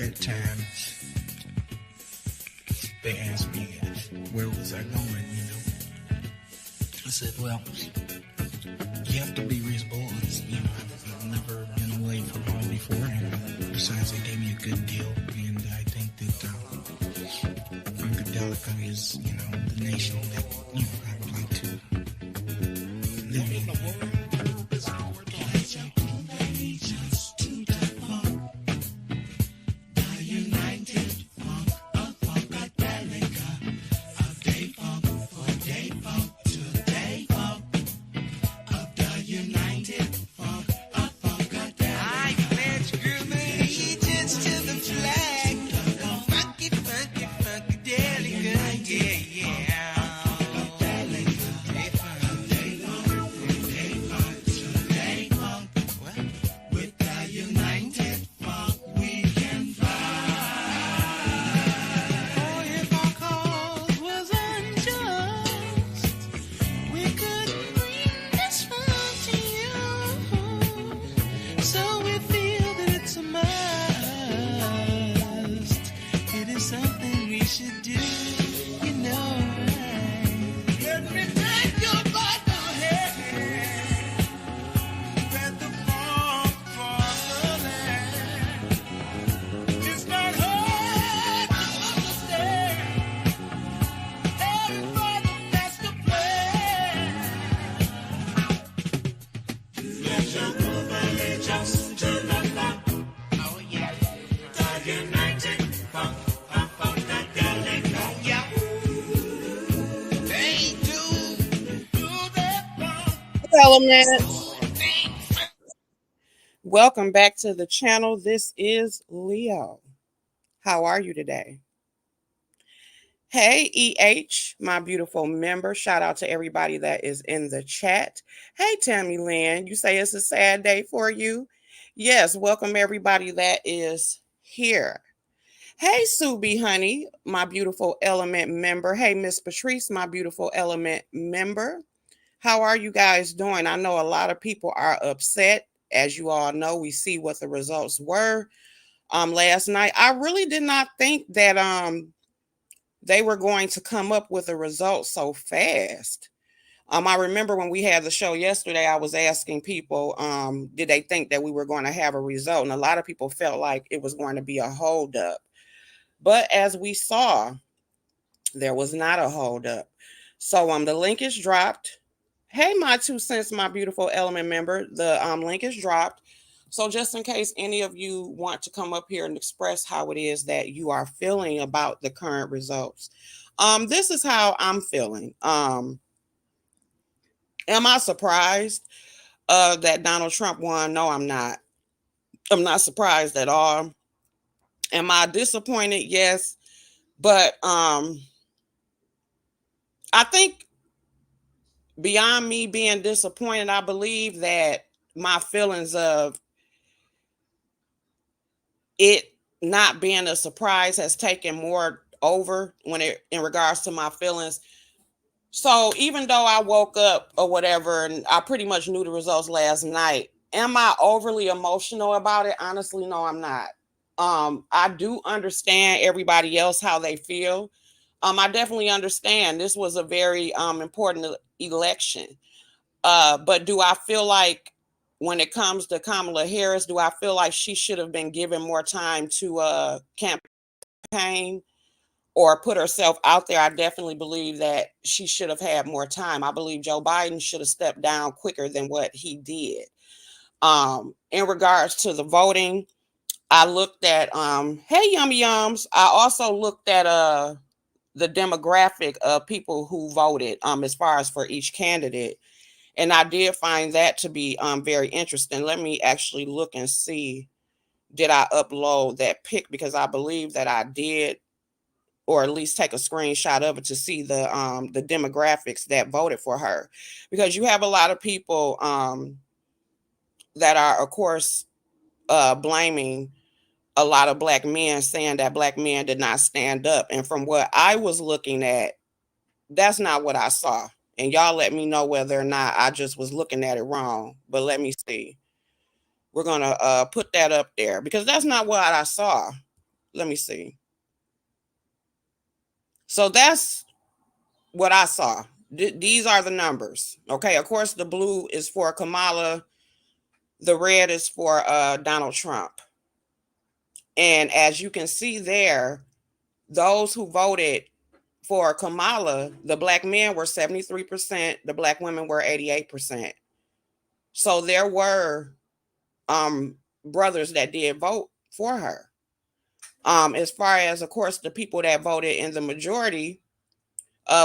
at times they ask me where was I going, I said, well, you have to be reasonable. I've never been away for long before, and besides, they gave me a good deal, and I think that Funkadelica is, the nation that, I would like to live in. Elements. Welcome back to the channel. This is Leo. How are you today? Hey, EH, my beautiful member. Shout out to everybody that is in the chat. Hey, Tammy Lynn, you say it's a sad day for you? Yes, welcome everybody that is here. Hey, Subi Honey, my beautiful element member. Hey, Miss Patrice, my beautiful element member. How are you guys doing? I know a lot of people are upset. As you all know, we see what the results were last night. I really did not think that they were going to come up with a result so fast. I remember when we had the show yesterday, I was asking people, did they think that we were going to have a result? And a lot of people felt like it was going to be a holdup. But as we saw, there was not a holdup. So the link is dropped. Hey, my 2 cents, my beautiful element member. The link is dropped. So just in case any of you want to come up here and express how it is that you are feeling about the current results. This is how I'm feeling. Am I surprised that Donald Trump won? No, I'm not. I'm not surprised at all. Am I disappointed? Yes. But I think beyond me being disappointed, I believe that my feelings of it not being a surprise has taken more over when it in regards to my feelings. So even though I woke up or whatever and I pretty much knew the results last night, am I overly emotional about it? Honestly, no, I'm not. I do understand everybody else how they feel. I definitely understand this was a very important election. But do I feel like when it comes to Kamala Harris, do I feel like she should have been given more time to campaign or put herself out there? I definitely believe that she should have had more time. I believe Joe Biden should have stepped down quicker than what he did. In regards to the voting, I looked at hey yummy yums. I also looked at the demographic of people who voted as far as for each candidate. And I did find that to be very interesting. Let me actually look and see, did I upload that pic? Because I believe that I did, or at least take a screenshot of it to see the demographics that voted for her. Because you have a lot of people that are, of course, blaming a lot of black men, saying that black men did not stand up. And from what I was looking at, that's not what I saw. And y'all let me know whether or not I just was looking at it wrong. But let me see. We're going to put that up there because that's not what I saw. let me see. So that's what I saw. These are the numbers. Okay, of course, the blue is for Kamala, the red is for Donald Trump. And as you can see there, those who voted for Kamala, the black men were 73%, the black women were 88%. So there were brothers that did vote for her. As far as, of course, the people that voted in the majority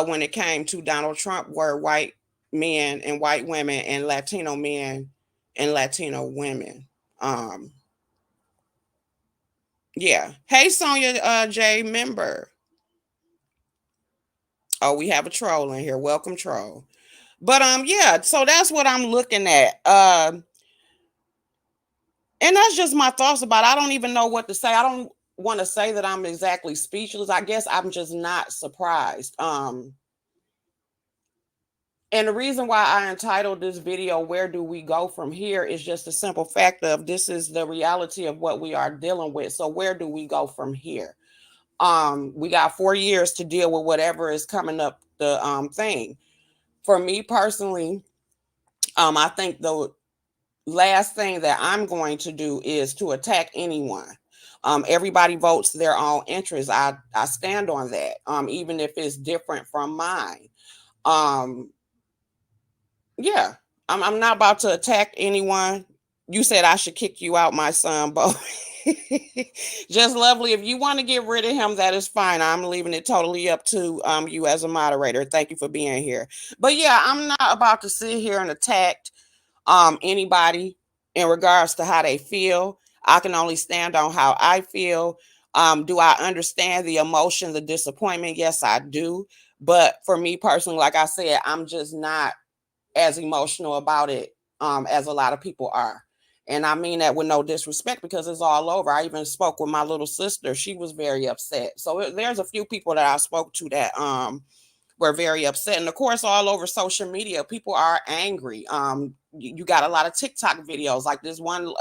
when it came to Donald Trump were white men and white women and Latino men and Latino women. Yeah. Hey, Sonia J, member. Oh, we have a troll in here. Welcome, troll. But yeah, so that's what I'm looking at. And that's just my thoughts about it. I don't even know what to say. I don't want to say that I'm exactly speechless. I guess I'm just not surprised. And the reason why I entitled this video, Where Do We Go From Here, is just a simple fact of this is the reality of what we are dealing with. So where do we go from here? We got 4 years to deal with whatever is coming up the thing. For me personally, I think the last thing that I'm going to do is to attack anyone. Everybody votes their own interests. I stand on that, even if it's different from mine. Yeah, I'm not about to attack anyone. You said I should kick you out, my son, Bo. Just lovely. If you want to get rid of him, that is fine. I'm leaving it totally up to you as a moderator. Thank you for being here. But yeah, I'm not about to sit here and attack anybody in regards to how they feel. I can only stand on how I feel. Do I understand the emotion, the disappointment? Yes, I do. But for me personally, like I said, I'm just not as emotional about it as a lot of people are. And I mean that with no disrespect because it's all over. I even spoke with my little sister. She was very upset. So there's a few people that I spoke to that were very upset. And of course, all over social media, people are angry. You got a lot of TikTok videos like this one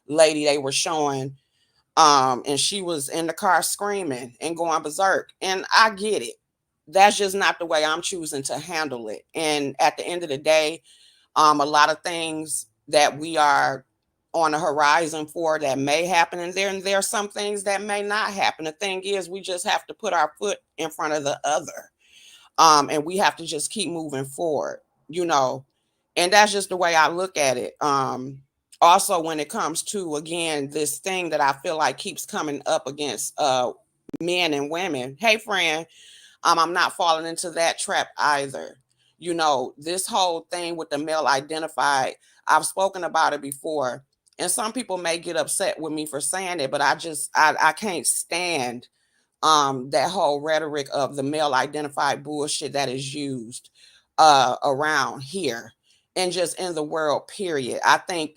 lady they were showing, and she was in the car screaming and going berserk. And I get it. That's just not the way I'm choosing to handle it. And at the end of the day, a lot of things that we are on the horizon for that may happen, and there are some things that may not happen. The thing is, we just have to put our foot in front of the other, and we have to just keep moving forward, and that's just the way I look at it. Also, when it comes to, again, this thing that I feel like keeps coming up against men and women. Hey, friend. I'm not falling into that trap either. This whole thing with the male identified, I've spoken about it before. And some people may get upset with me for saying it, but I can't stand that whole rhetoric of the male identified bullshit that is used around here and just in the world, period. I think,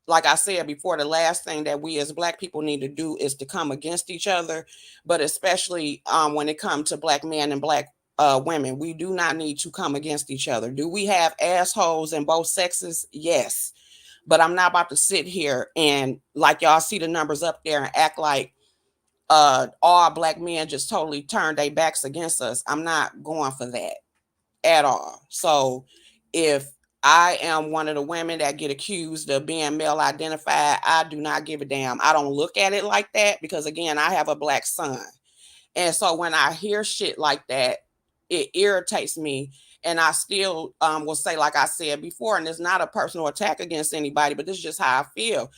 like I said before, the last thing that we as Black people need to do is to come against each other, but especially when it comes to Black men and Black women, we do not need to come against each other. Do we have assholes in both sexes? Yes. But I'm not about to sit here and, like y'all see the numbers up there, and act like all Black men just totally turned their backs against us. I'm not going for that at all. So if I am one of the women that get accused of being male identified, I do not give a damn. I don't look at it like that because, again, I have a Black son. And so when I hear shit like that, it irritates me. And I still will say, like I said before, and it's not a personal attack against anybody, but this is just how I feel.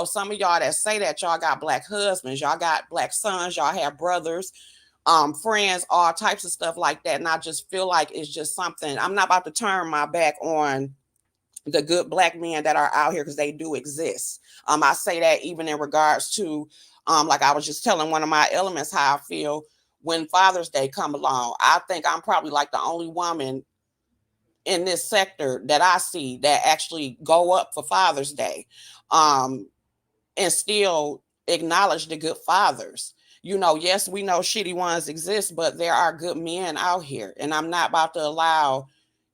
Some of y'all that say that, y'all got Black husbands, y'all got Black sons, y'all have brothers, friends, all types of stuff like that. And I just feel like it's just something. I'm not about to turn my back on the good Black men that are out here because they do exist. I say that even in regards to, like I was just telling one of my elements how I feel when Father's Day come along. I think I'm probably like the only woman in this sector that I see that actually go up for Father's Day, and still acknowledge the good fathers. Yes, we know shitty ones exist, but there are good men out here. And I'm not about to allow,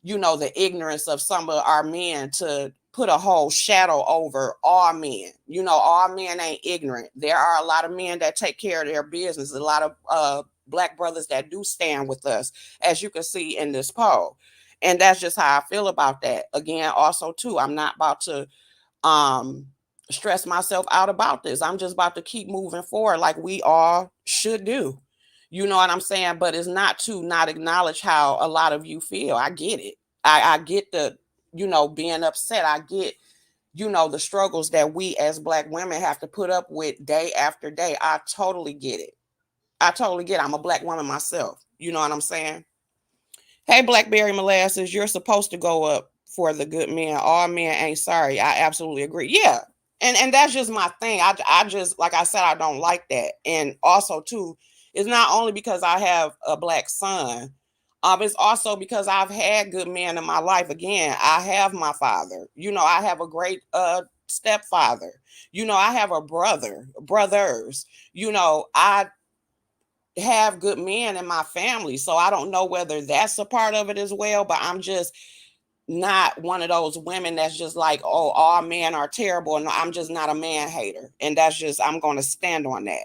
the ignorance of some of our men to put a whole shadow over all men. You know, all men ain't ignorant. There are a lot of men that take care of their business. A lot of Black brothers that do stand with us, as you can see in this poll. And that's just how I feel about that. Again, also too, I'm not about to um stress myself out about this. I'm just about to keep moving forward like we all should do. You know what I'm saying? But it's not to not acknowledge how a lot of you feel. I get it. I get the, you know, being upset. I get, you know, the struggles that we as Black women have to put up with day after day. I totally get it. I totally get it. I'm a Black woman myself. You know what I'm saying? Hey, Blackberry Molasses, you're supposed to go up for the good men. All men ain't sorry. I absolutely agree. Yeah. And that's just my thing. I just, like I said, I don't like that. And also too, it's not only because I have a Black son. It's also because I've had good men in my life. Again, I have my father. You know, I have a great stepfather. You know, I have a brothers. You know, I have good men in my family. So I don't know whether that's a part of it as well, but I'm just not one of those women that's just like, oh, all men are terrible. And I'm just not a man hater. And that's just, I'm going to stand on that.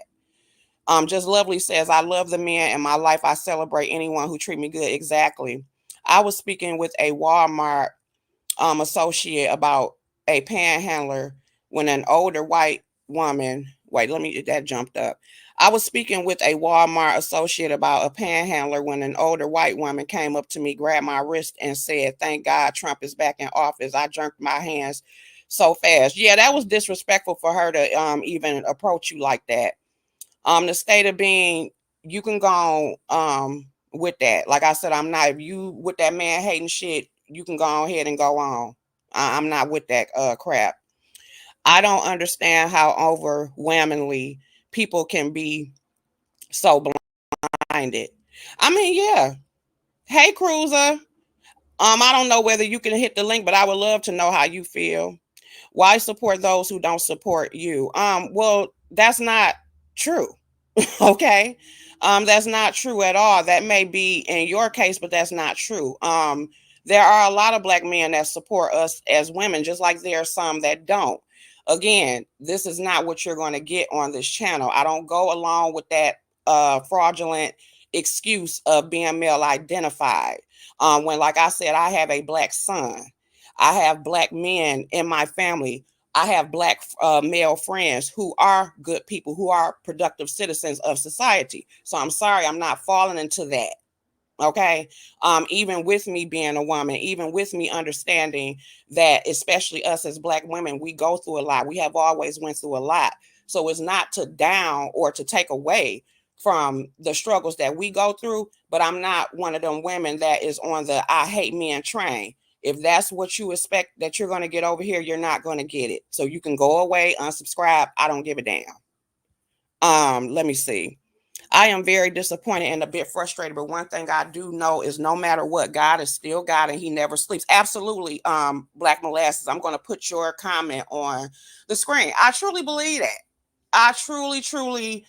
Just Lovely says, I love the men in my life. I celebrate anyone who treat me good. Exactly. I was speaking with a Walmart associate about a panhandler when an older white woman, that jumped up. I was speaking with a Walmart associate about a panhandler when an older white woman came up to me, grabbed my wrist, and said, "Thank God Trump is back in office." I jerked my hands so fast. Yeah, that was disrespectful for her to even approach you like that. The state of being, you can go with that. Like I said, I'm not, if you with that man hating shit, you can go ahead and go on. I'm not with that crap. I don't understand how overwhelmingly people can be so blinded. I mean, yeah. Hey, Cruiser. I don't know whether you can hit the link, but I would love to know how you feel. Why support those who don't support you? Well, that's not true. Okay. That's not true at all. That may be in your case, but that's not true. There are a lot of Black men that support us as women, just like there are some that don't. Again, this is not what you're going to get on this channel. I don't go along with that fraudulent excuse of being male identified. When, like I said, I have a Black son, I have Black men in my family, I have Black male friends who are good people, who are productive citizens of society. So I'm sorry, I'm not falling into that. Okay. Even with me being a woman, even with me understanding that, especially us as Black women, we go through a lot. We have always went through a lot. So it's not to down or to take away from the struggles that we go through, but I'm not one of them women that is on the I hate men train. If that's what you expect that you're going to get over here, you're not going to get it. So you can go away, unsubscribe. I don't give a damn. Let me see. I am very disappointed and a bit frustrated, but one thing I do know is no matter what, God is still God and he never sleeps. Absolutely. Black Molasses, I'm going to put your comment on the screen. I truly believe that. I truly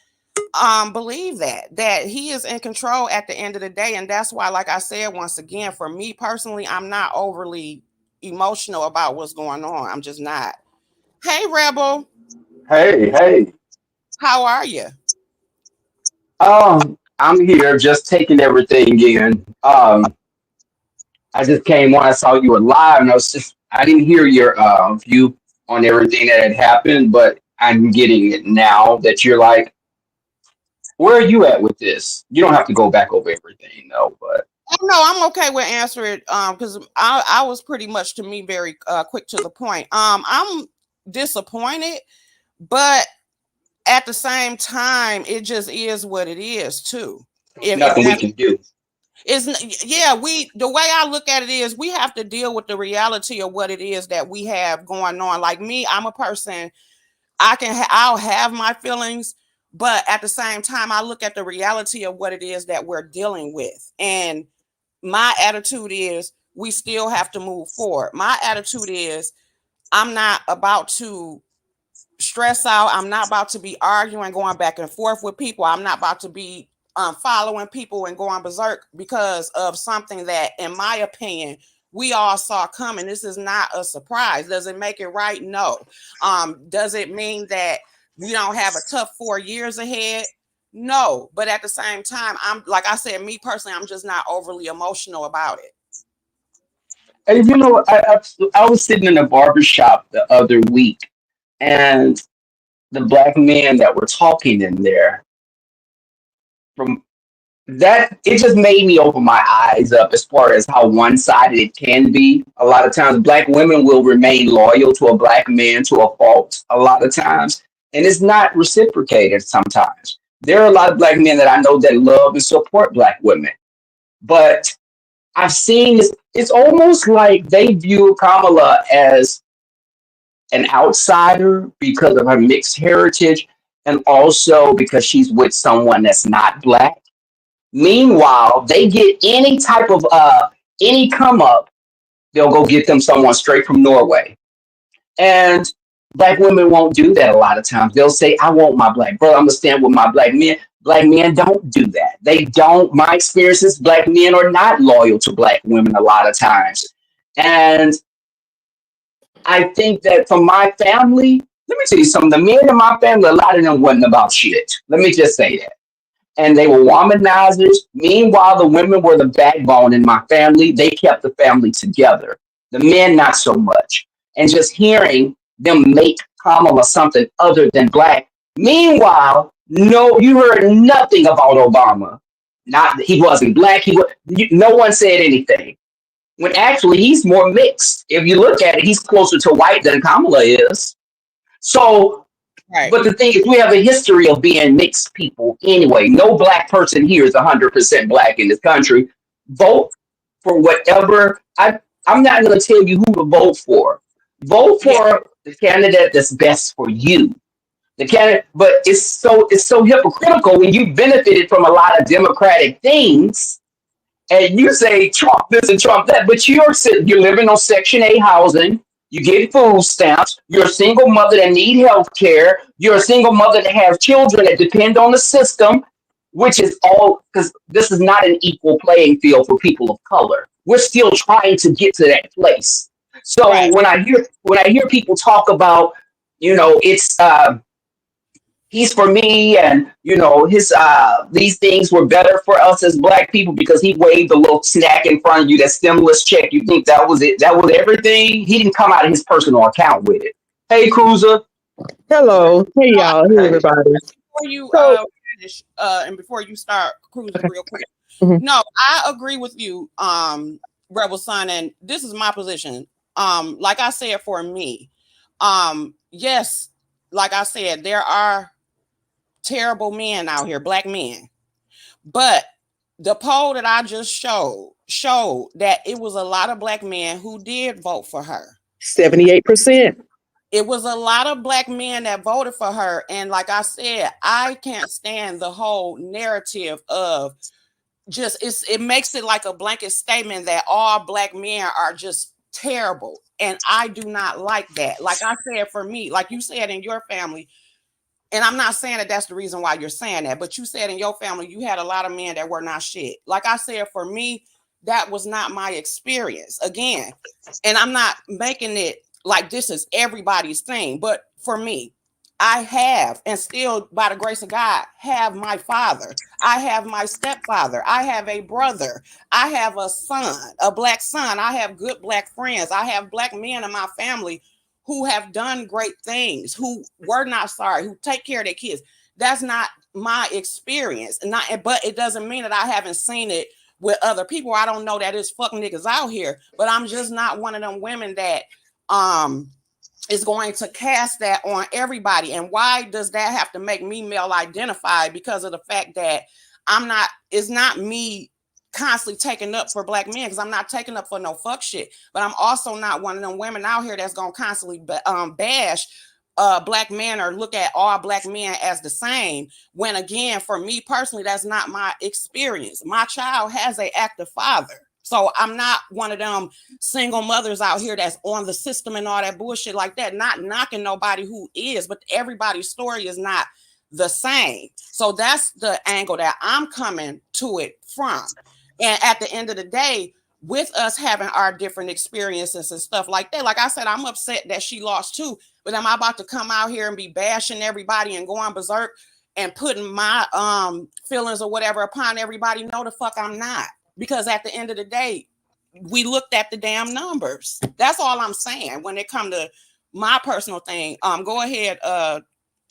believe that he is in control at the end of the day. And that's why, like I said, once again, for me personally, I'm not overly emotional about what's going on. I'm just not. Hey, Rebel. Hey. How are you? I'm here just taking everything in. I just came on, I saw you were live, and I didn't hear your view on everything that had happened, but I'm getting it now that you're like, where are you at with this? You don't have to go back over everything, though, but. No, I'm okay with answering it because I was pretty much, to me, very quick to the point. I'm disappointed, but at the same time, it just is what it is too. Nothing we can do. The way I look at it is we have to deal with the reality of what it is that we have going on. Like me, I'm a person, I'll have my feelings, but at the same time, I look at the reality of what it is that we're dealing with. And my attitude is we still have to move forward. My attitude is I'm not about to stress out. I'm not about to be arguing, going back and forth with people. I'm not about to be following people and going berserk because of something that, in my opinion, we all saw coming. This is not a surprise. Does it make it right? No. Does it mean that we don't have a tough 4 years ahead? No. But at the same time, I'm like I said, me personally, I'm just not overly emotional about it. And I was sitting in a barber shop the other week, and the black men that were talking in there, from that, it just made me open my eyes up as far as how one-sided it can be. A lot of times black women will remain loyal to a black man to a fault a lot of times, and it's not reciprocated sometimes. There are a lot of black men that I know that love and support black women, but I've seen this, it's almost like they view Kamala as an outsider because of her mixed heritage, and also because she's with someone that's not black. Meanwhile, they get any type of any come up, they'll go get them someone straight from Norway. And black women won't do that a lot of times. They'll say, I want my black brother, I'm gonna stand with my black men. Black men don't do that. They don't. My experiences, black men are not loyal to black women a lot of times. And I think that from my family, let me tell you something, the men in my family, a lot of them wasn't about shit. Let me just say that. And they were womanizers. Meanwhile, the women were the backbone in my family. They kept the family together. The men, not so much. And just hearing them make Kamala something other than black. Meanwhile, no, you heard nothing about Obama. Not he wasn't black. No one said anything. When actually he's more mixed. If you look at it, he's closer to white than Kamala is. So, Right. but the thing is, we have a history of being mixed people anyway. No black person here is 100% black in this country. Vote for whatever. I'm not going to tell you who to vote for. Vote for the candidate that's best for you. The candidate, but it's so hypocritical when you benefited from a lot of democratic things, and you say Trump this and Trump that, but you're living on Section 8 housing. You get food stamps. You're a single mother that need health care. You're a single mother that has children that depend on the system, which is all because this is not an equal playing field for people of color. We're still trying to get to that place. So when I hear people talk about, it's he's for me, and his these things were better for us as black people because he waved a little snack in front of you, that stimulus check. You think that was it? That was everything? He didn't come out of his personal account with it. Hey, Cruiser. Hello. Hey, y'all. Hey, everybody. Before you finish, and before you start cruising real quick, no, I agree with you, Rebel Son, and this is my position. Like I said, for me, yes, like I said, there are terrible men out here, black men. But the poll that I just showed that it was a lot of black men who did vote for her. 78%. It was a lot of black men that voted for her. And like I said, I can't stand the whole narrative of it makes it like a blanket statement that all black men are just terrible. And I do not like that. Like I said, for me, like you said in your family, and I'm not saying that that's the reason why you're saying that, but you said in your family, you had a lot of men that were not shit. Like I said, for me, that was not my experience again. And I'm not making it like this is everybody's thing. But for me, I have, and still by the grace of God, have my father. I have my stepfather. I have a brother. I have a son, a black son. I have good black friends. I have black men in my family who have done great things, who were not sorry, who take care of their kids. That's not my experience. But it doesn't mean that I haven't seen it with other people. I don't know that it's fucking niggas out here, but I'm just not one of them women that is going to cast that on everybody. And why does that have to make me male identified? Because of the fact that it's not me constantly taking up for black men, because I'm not taking up for no fuck shit, but I'm also not one of them women out here that's gonna constantly bash black men or look at all black men as the same, when again, for me personally, that's not my experience. My child has an active father, so I'm not one of them single mothers out here that's on the system and all that bullshit like that. Not knocking nobody who is, but everybody's story is not the same. So that's the angle that I'm coming to it from. And at the end of the day, with us having our different experiences and stuff like that. Like I said, I'm upset that she lost too, but am I about to come out here and be bashing everybody and going berserk and putting my feelings or whatever upon everybody? No, the fuck I'm not. Because at the end of the day, we looked at the damn numbers. That's all I'm saying when it come to my personal thing. Go ahead,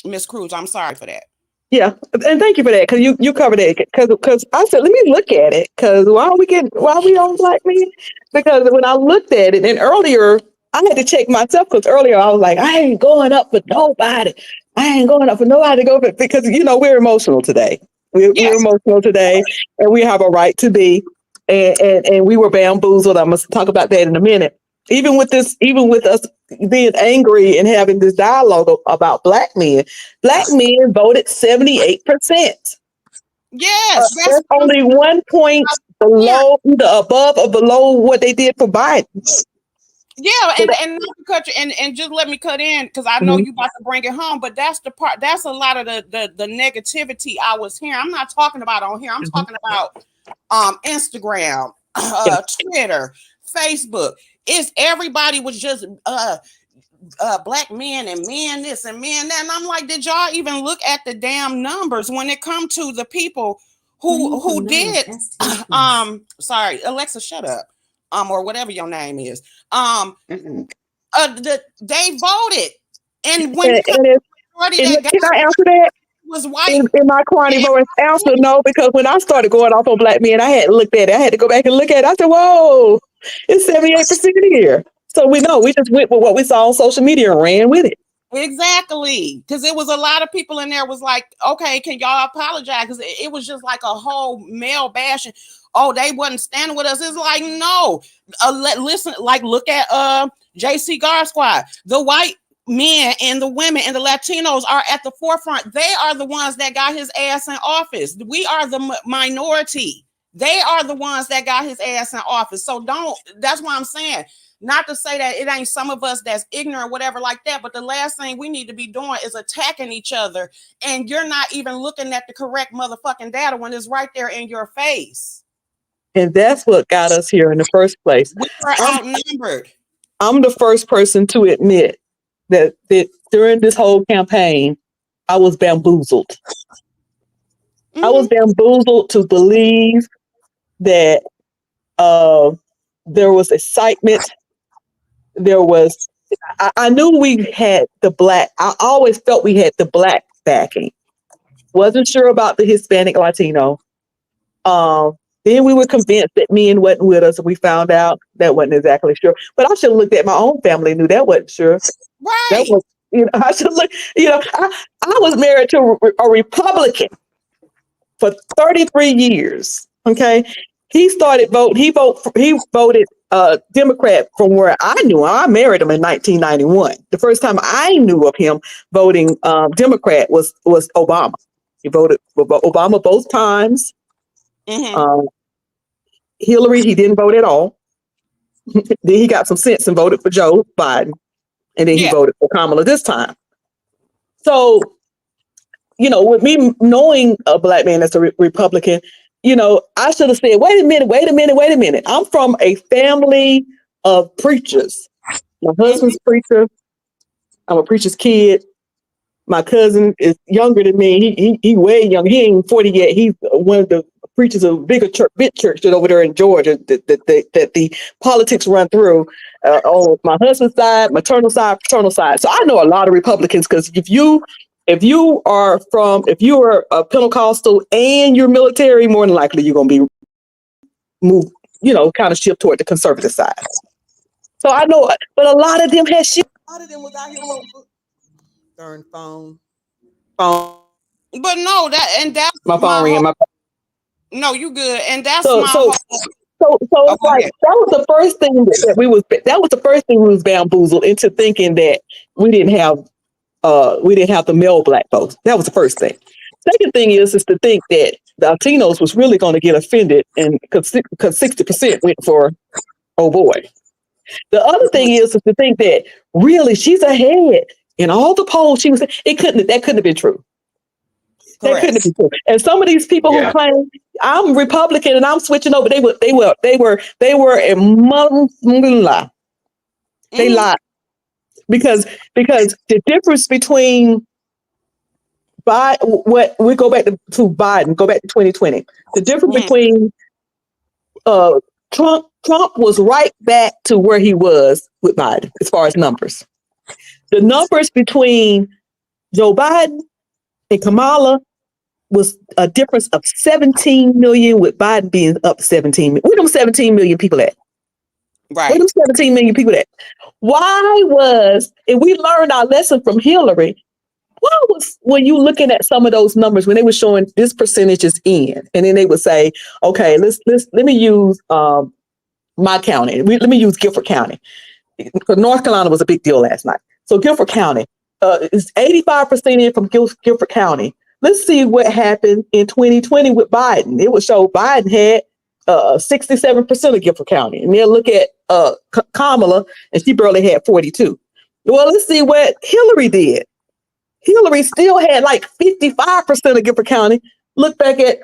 Miss Cruz. I'm sorry for that. Yeah, and thank you for that, because you covered it. Because I said, let me look at it. Because why we on Black Men? Because when I looked at it, and earlier I had to check myself, because earlier I was like, I ain't going up for nobody. I ain't going up for nobody to go for, because we're emotional today. We're emotional today, and we have a right to be. And we were bamboozled. I must talk about that in a minute. Even with us being angry and having this dialogue about black men voted 78%. Yes, that's only 1 point below, either above or below what they did for Biden. Yeah, and not to cut you, and just let me cut in, because I know you about to bring it home, but that's the part. That's a lot of the negativity I was hearing. I'm not talking about on here. I'm talking about Instagram, Twitter, Facebook. It's everybody was just black men and men this and men that, and I'm like, did y'all even look at the damn numbers when it come to the people who did? Sorry, Alexa, shut up. Or whatever your name is. They voted, and when can I answer that? Was white. In my Kwani voice, answer no, because when I started going off on black men, I hadn't looked at it. I had to go back and look at it. I said, whoa, it's 78% here. So we just went with what we saw on social media and ran with it. Exactly, because it was a lot of people in there was like, okay, can y'all apologize? Because it was just like a whole male bashing. Oh, they wasn't standing with us. It's like, no, listen, like look at JC Guard Squad. The white men and the women and the Latinos are at the forefront. They are the ones that got his ass in office. We are the minority. They are the ones that got his ass in office. So that's why I'm saying, not to say that it ain't some of us that's ignorant or whatever like that, but the last thing we need to be doing is attacking each other, and you're not even looking at the correct motherfucking data when it's right there in your face. And that's what got us here in the first place. We were outnumbered. I'm the first person to admit that during this whole campaign, I was bamboozled. I was bamboozled to believe that there was excitement. There was, I knew we had the black, I always felt we had the black backing. Wasn't sure about the Hispanic Latino. Then we were convinced that men wasn't with us, and we found out that wasn't exactly sure. But I should have looked at my own family, knew that wasn't sure. Right. That was, I should look, I was married to a Republican for 33 years. Okay. He started voting. He voted Democrat from where I knew him. I married him in 1991. The first time I knew of him voting Democrat was Obama. He voted for Obama both times. Hillary, he didn't vote at all. Then he got some sense and voted for Joe Biden. And then he voted for Kamala this time. So, with me knowing a black man that's a Republican, I should have said, wait a minute. I'm from a family of preachers. My husband's a preacher. I'm a preacher's kid. My cousin is younger than me. He way younger. He ain't 40 yet. He's one of the preachers of big church that over there in Georgia that the politics run through on my husband's side, maternal side, paternal side. So I know a lot of Republicans, because if you are a Pentecostal and you're military, more than likely you're gonna be moved, kind of shift toward the conservative side. So I know, but a lot of them had shit. A lot of them was out here on darn phone. But no, that's my phone ringing. No, you good. And that's so it's like that was the first thing that we was bamboozled into thinking that we didn't have the male black folks. That was the first thing. Second thing is to think that the Latinos was really going to get offended, and because 60% went for oh boy. The other thing is to think that really she's ahead in all the polls. That couldn't have been true. They couldn't Correct. be true. And some of these people who Yeah. claim I'm Republican and I'm switching over, they were in Mullah. They Mhm. lied because the difference between Biden, what we go back to Biden, go back to 2020. The difference Mhm. between Trump was right back to where he was with Biden as far as numbers. The numbers between Joe Biden and Kamala was a difference of 17 million, with Biden being up 17 million. Where them 17 million people at? Where Right. them 17 million people at? Why was, and we learned our lesson from Hillary, why was, when you looking at some of those numbers, when they were showing this percentage is in, and then they would say, okay, let me use my county. Let me use Guilford County. Because North Carolina was a big deal last night. So Guilford County is 85% in from Guilford County. Let's see what happened in 2020 with Biden. It would show Biden had 67% of Guilford County. And they'll look at Kamala, and she barely had 42. Well, let's see what Hillary did. Hillary still had like 55% of Guilford County. Look back at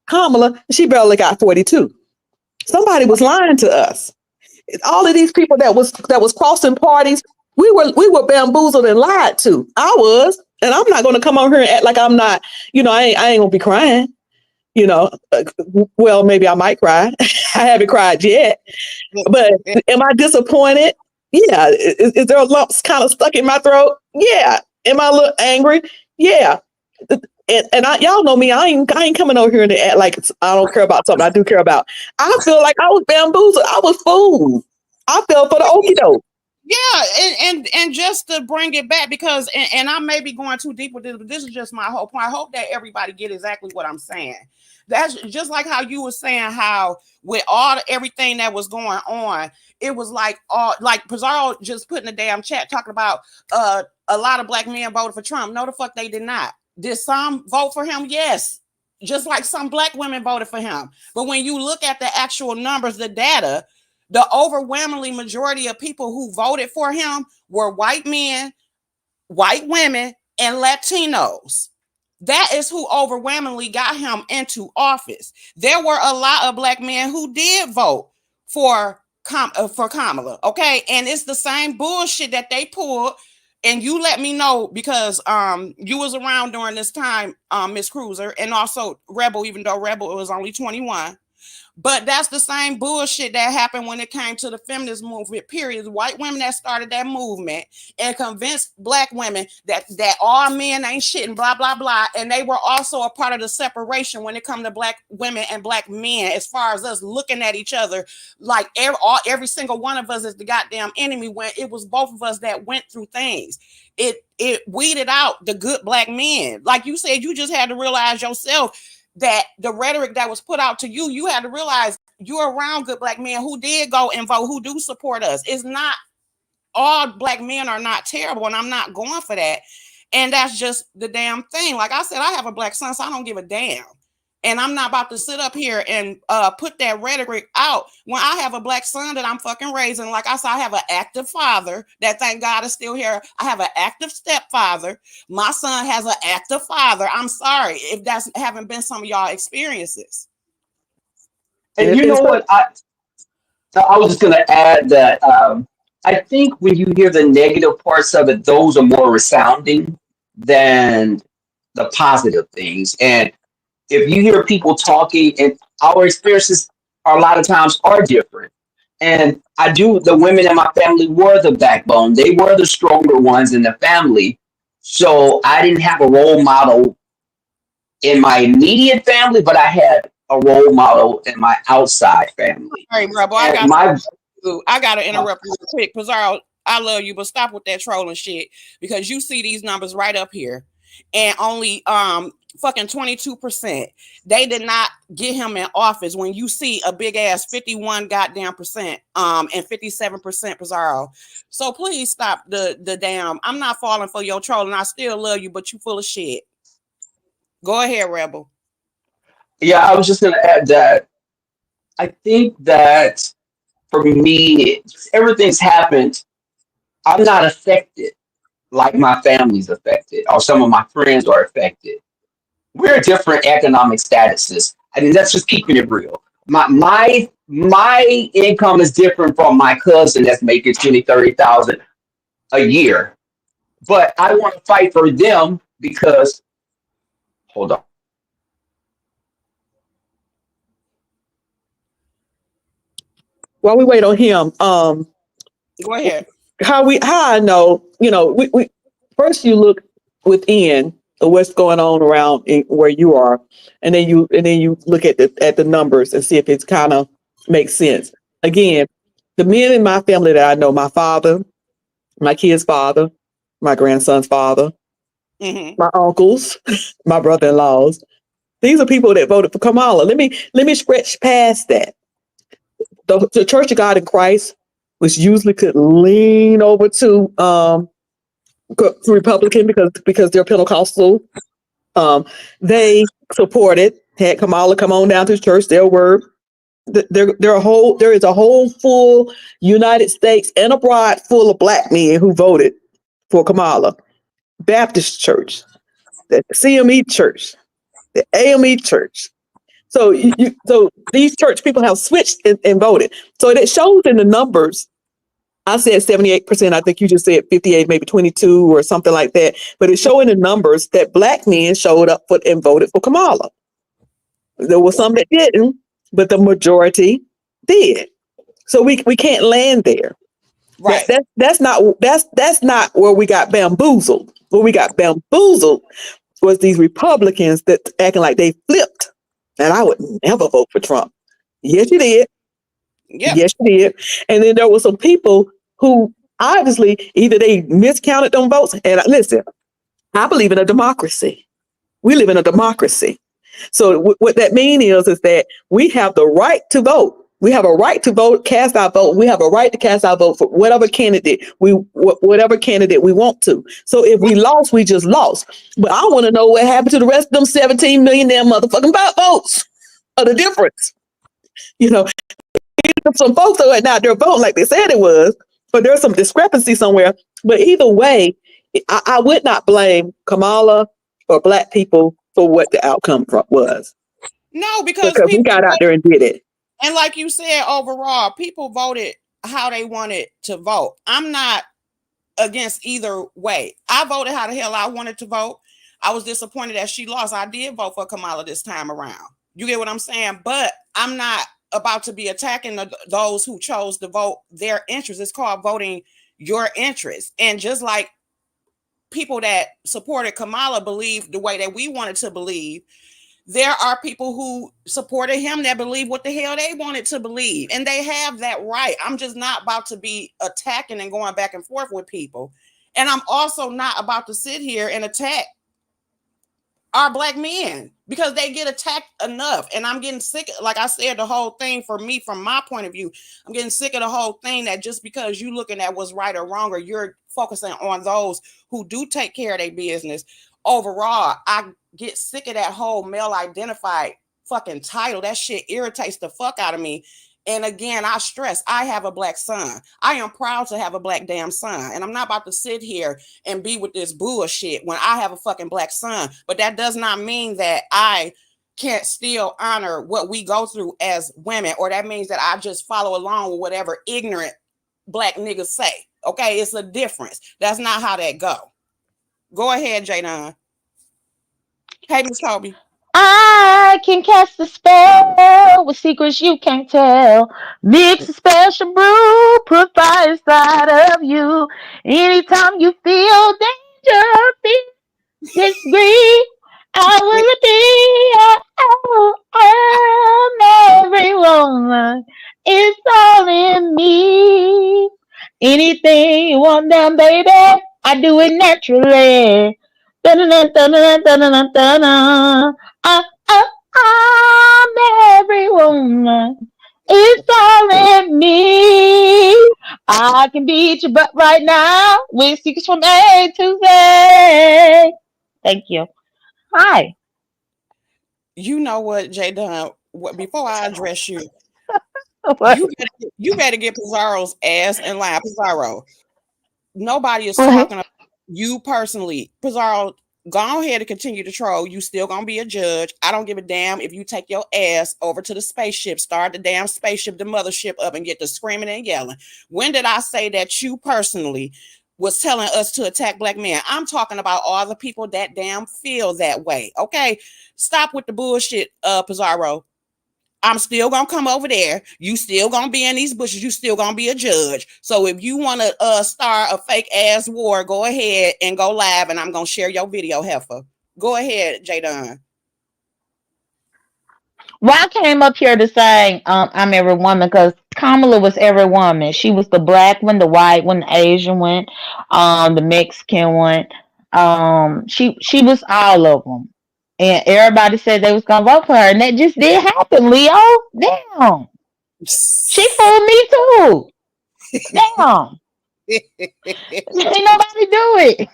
Kamala, she barely got 42. Somebody was lying to us. All of these people that was crossing parties, we were bamboozled and lied to. I was, and I'm not going to come on here and act like I'm not. I ain't gonna be crying. Well, maybe I might cry. I haven't cried yet, but am I disappointed? Yeah. Is there lumps kind of stuck in my throat? Yeah. Am I a little angry? Yeah. And y'all know me. I ain't coming over here to act like I don't care about something I do care about. I feel like I was bamboozled. I was fooled. I fell for the okie doke. Yeah, and just to bring it back, because and I may be going too deep with this, but this is just my whole point. I hope that everybody get exactly what I'm saying. That's just like how you were saying how with everything that was going on, it was like Pizarro just put in the damn chat talking about a lot of black men voted for Trump. No, the fuck they did not. Did some vote for him? Yes. Just like some black women voted for him. But when you look at the actual numbers, the data, the overwhelmingly majority of people who voted for him were white men, white women, and Latinos. That is who overwhelmingly got him into office. There were a lot of black men who did vote for Kamala, okay? And it's the same bullshit that they pulled. And you let me know, because you was around during this time, Miss Cruiser, and also Rebel, even though Rebel was only 21. But that's the same bullshit that happened when it came to the feminist movement, period. White women that started that movement and convinced black women that all men ain't shit and blah, blah, blah. And they were also a part of the separation when it come to black women and black men, as far as us looking at each other like every single one of us is the goddamn enemy, when it was both of us that went through things. It weeded out the good black men. Like you said, you just had to realize yourself that the rhetoric that was put out to you, you had to realize you're around good black men who did go and vote, who do support us. It's not all black men are not terrible, and I'm not going for that. And that's just the damn thing. Like I said, I have a black son, so I don't give a damn. And I'm not about to sit up here and put that rhetoric out when I have a black son that I'm fucking raising. Like I said, I have an active father that, thank God, is still here. I have an active stepfather. My son has an active father. I'm sorry if that's haven't been some of y'all experiences. And you know what? I was just going to add that I think when you hear the negative parts of it, those are more resounding than the positive things. And if you hear people talking, and our experiences a lot of times are different. And the women in my family were the backbone. They were the stronger ones in the family. So I didn't have a role model in my immediate family, but I had a role model in my outside family. All right, Rebel, I got to interrupt you real quick. Pizarro, I love you, but stop with that trolling shit, because you see these numbers right up here, and only fucking 22%. They did not get him in office when you see a big ass 51 goddamn percent and 57% Pizarro. So please stop the damn. I'm not falling for your trolling. I still love you, but you full of shit. Go ahead, Rebel. Yeah, I was just going to add that I think that for me, everything's happened. I'm not affected like my family's affected, or some of my friends are affected. we're different economic statuses. I mean, that's just keeping it real. My income is different from my cousin that's making 20, 30,000 a year. But I want to fight for them because hold on. While we wait on him, Go ahead. how I know, we first you look within of what's going on around where you are, and then you look at the numbers and see if it's kind of makes sense. Again, the men in my family that I know, my father, my kid's father, my grandson's father, my uncles, my brother-in-laws, these are people that voted for Kamala. Let me stretch past that. The Church of God in Christ, which usually could lean over to Republican because they're Pentecostal. They supported, had Kamala come on down to the church. There is a whole full United States and abroad full of black men who voted for Kamala. Baptist church, the CME church, the AME church. So so these church people have switched and voted. So it shows in the numbers. I said 78%. I think you just said 58, maybe 22 or something like that. But it's showing the numbers that black men showed up and voted for Kamala. There was some that didn't, but the majority did. So we can't land there. Right. That's not where we got bamboozled. Where we got bamboozled was these Republicans that acting like they flipped. And I would never vote for Trump. Yes, you did. Yep. Yes, you did. And then there were some people who obviously either they miscounted them votes. And listen, I believe in a democracy. We live in a democracy. So what that means is that we have the right to vote. We have a right to vote, cast our vote. We have a right to cast our vote for whatever candidate we want to. So if we lost, we just lost. But I want to know what happened to the rest of them 17 million damn motherfucking votes. Or the difference. Some folks are not there voting like they said it was, but there's some discrepancy somewhere. But either way, I would not blame Kamala or black people for what the outcome was. No, because we got out there and did it. And like you said, overall, people voted how they wanted to vote. I'm not against either way. I voted how the hell I wanted to vote. I was disappointed that she lost. I did vote for Kamala this time around. You get what I'm saying? But I'm not about to be attacking those who chose to vote their interest. It's called voting your interest. And just like people that supported Kamala believe the way that we wanted to believe, there are people who supported him that believe what the hell they wanted to believe. And they have that right. I'm just not about to be attacking and going back and forth with people. And I'm also not about to sit here and attack our black men because they get attacked enough. And I'm getting sick. Like I said, the whole thing for me, from my point of view, I'm getting sick of the whole thing that just because you looking at what's right or wrong, or you're focusing on those who do take care of their business. Overall, I get sick of that whole male identified fucking title. That shit irritates the fuck out of me. And again, I stress, I have a black son. I am proud to have a black damn son. And I'm not about to sit here and be with this bullshit when I have a fucking black son. But that does not mean that I can't still honor what we go through as women, or that means that I just follow along with whatever ignorant black niggas say. Okay, it's a difference. That's not how that go. Go ahead, Jadon. Hey, Miss Toby. I can cast a spell with secrets you can't tell. Mix a special brew, put fire inside of you. Anytime you feel danger, disagree, I will be every woman. It's all in me. Anything you want done, baby, I do it naturally. I'm every woman. It's all in me. I can beat your butt right now with secrets from A to Z. Thank you. Hi. You know what, Jadon? Before I address you, What? you better get Pizarro's ass in line. Pizarro, nobody is talking about you personally. Pizarro, go ahead and continue to troll. You still gonna be a judge. I don't give a damn if you take your ass over to the spaceship, start the damn spaceship, the mothership up, and get to screaming and yelling. When did I say that you personally was telling us to attack black men? I'm talking about all the people that damn feel that way. Okay, stop with the bullshit, Pizarro. I'm still gonna come over there. You still gonna be in these bushes. You still gonna be a judge. So if you want to start a fake ass war, go ahead and go live, and I'm gonna share your video, heifer. Go ahead, Jadon. Well, I came up here to say I'm every woman because Kamala was every woman. She was the black one, the white one, the Asian one, the Mexican one. She was all of them, and everybody said they was gonna vote for her, and that just did happen. Leo, damn, she fooled me too. Damn, ain't nobody do it.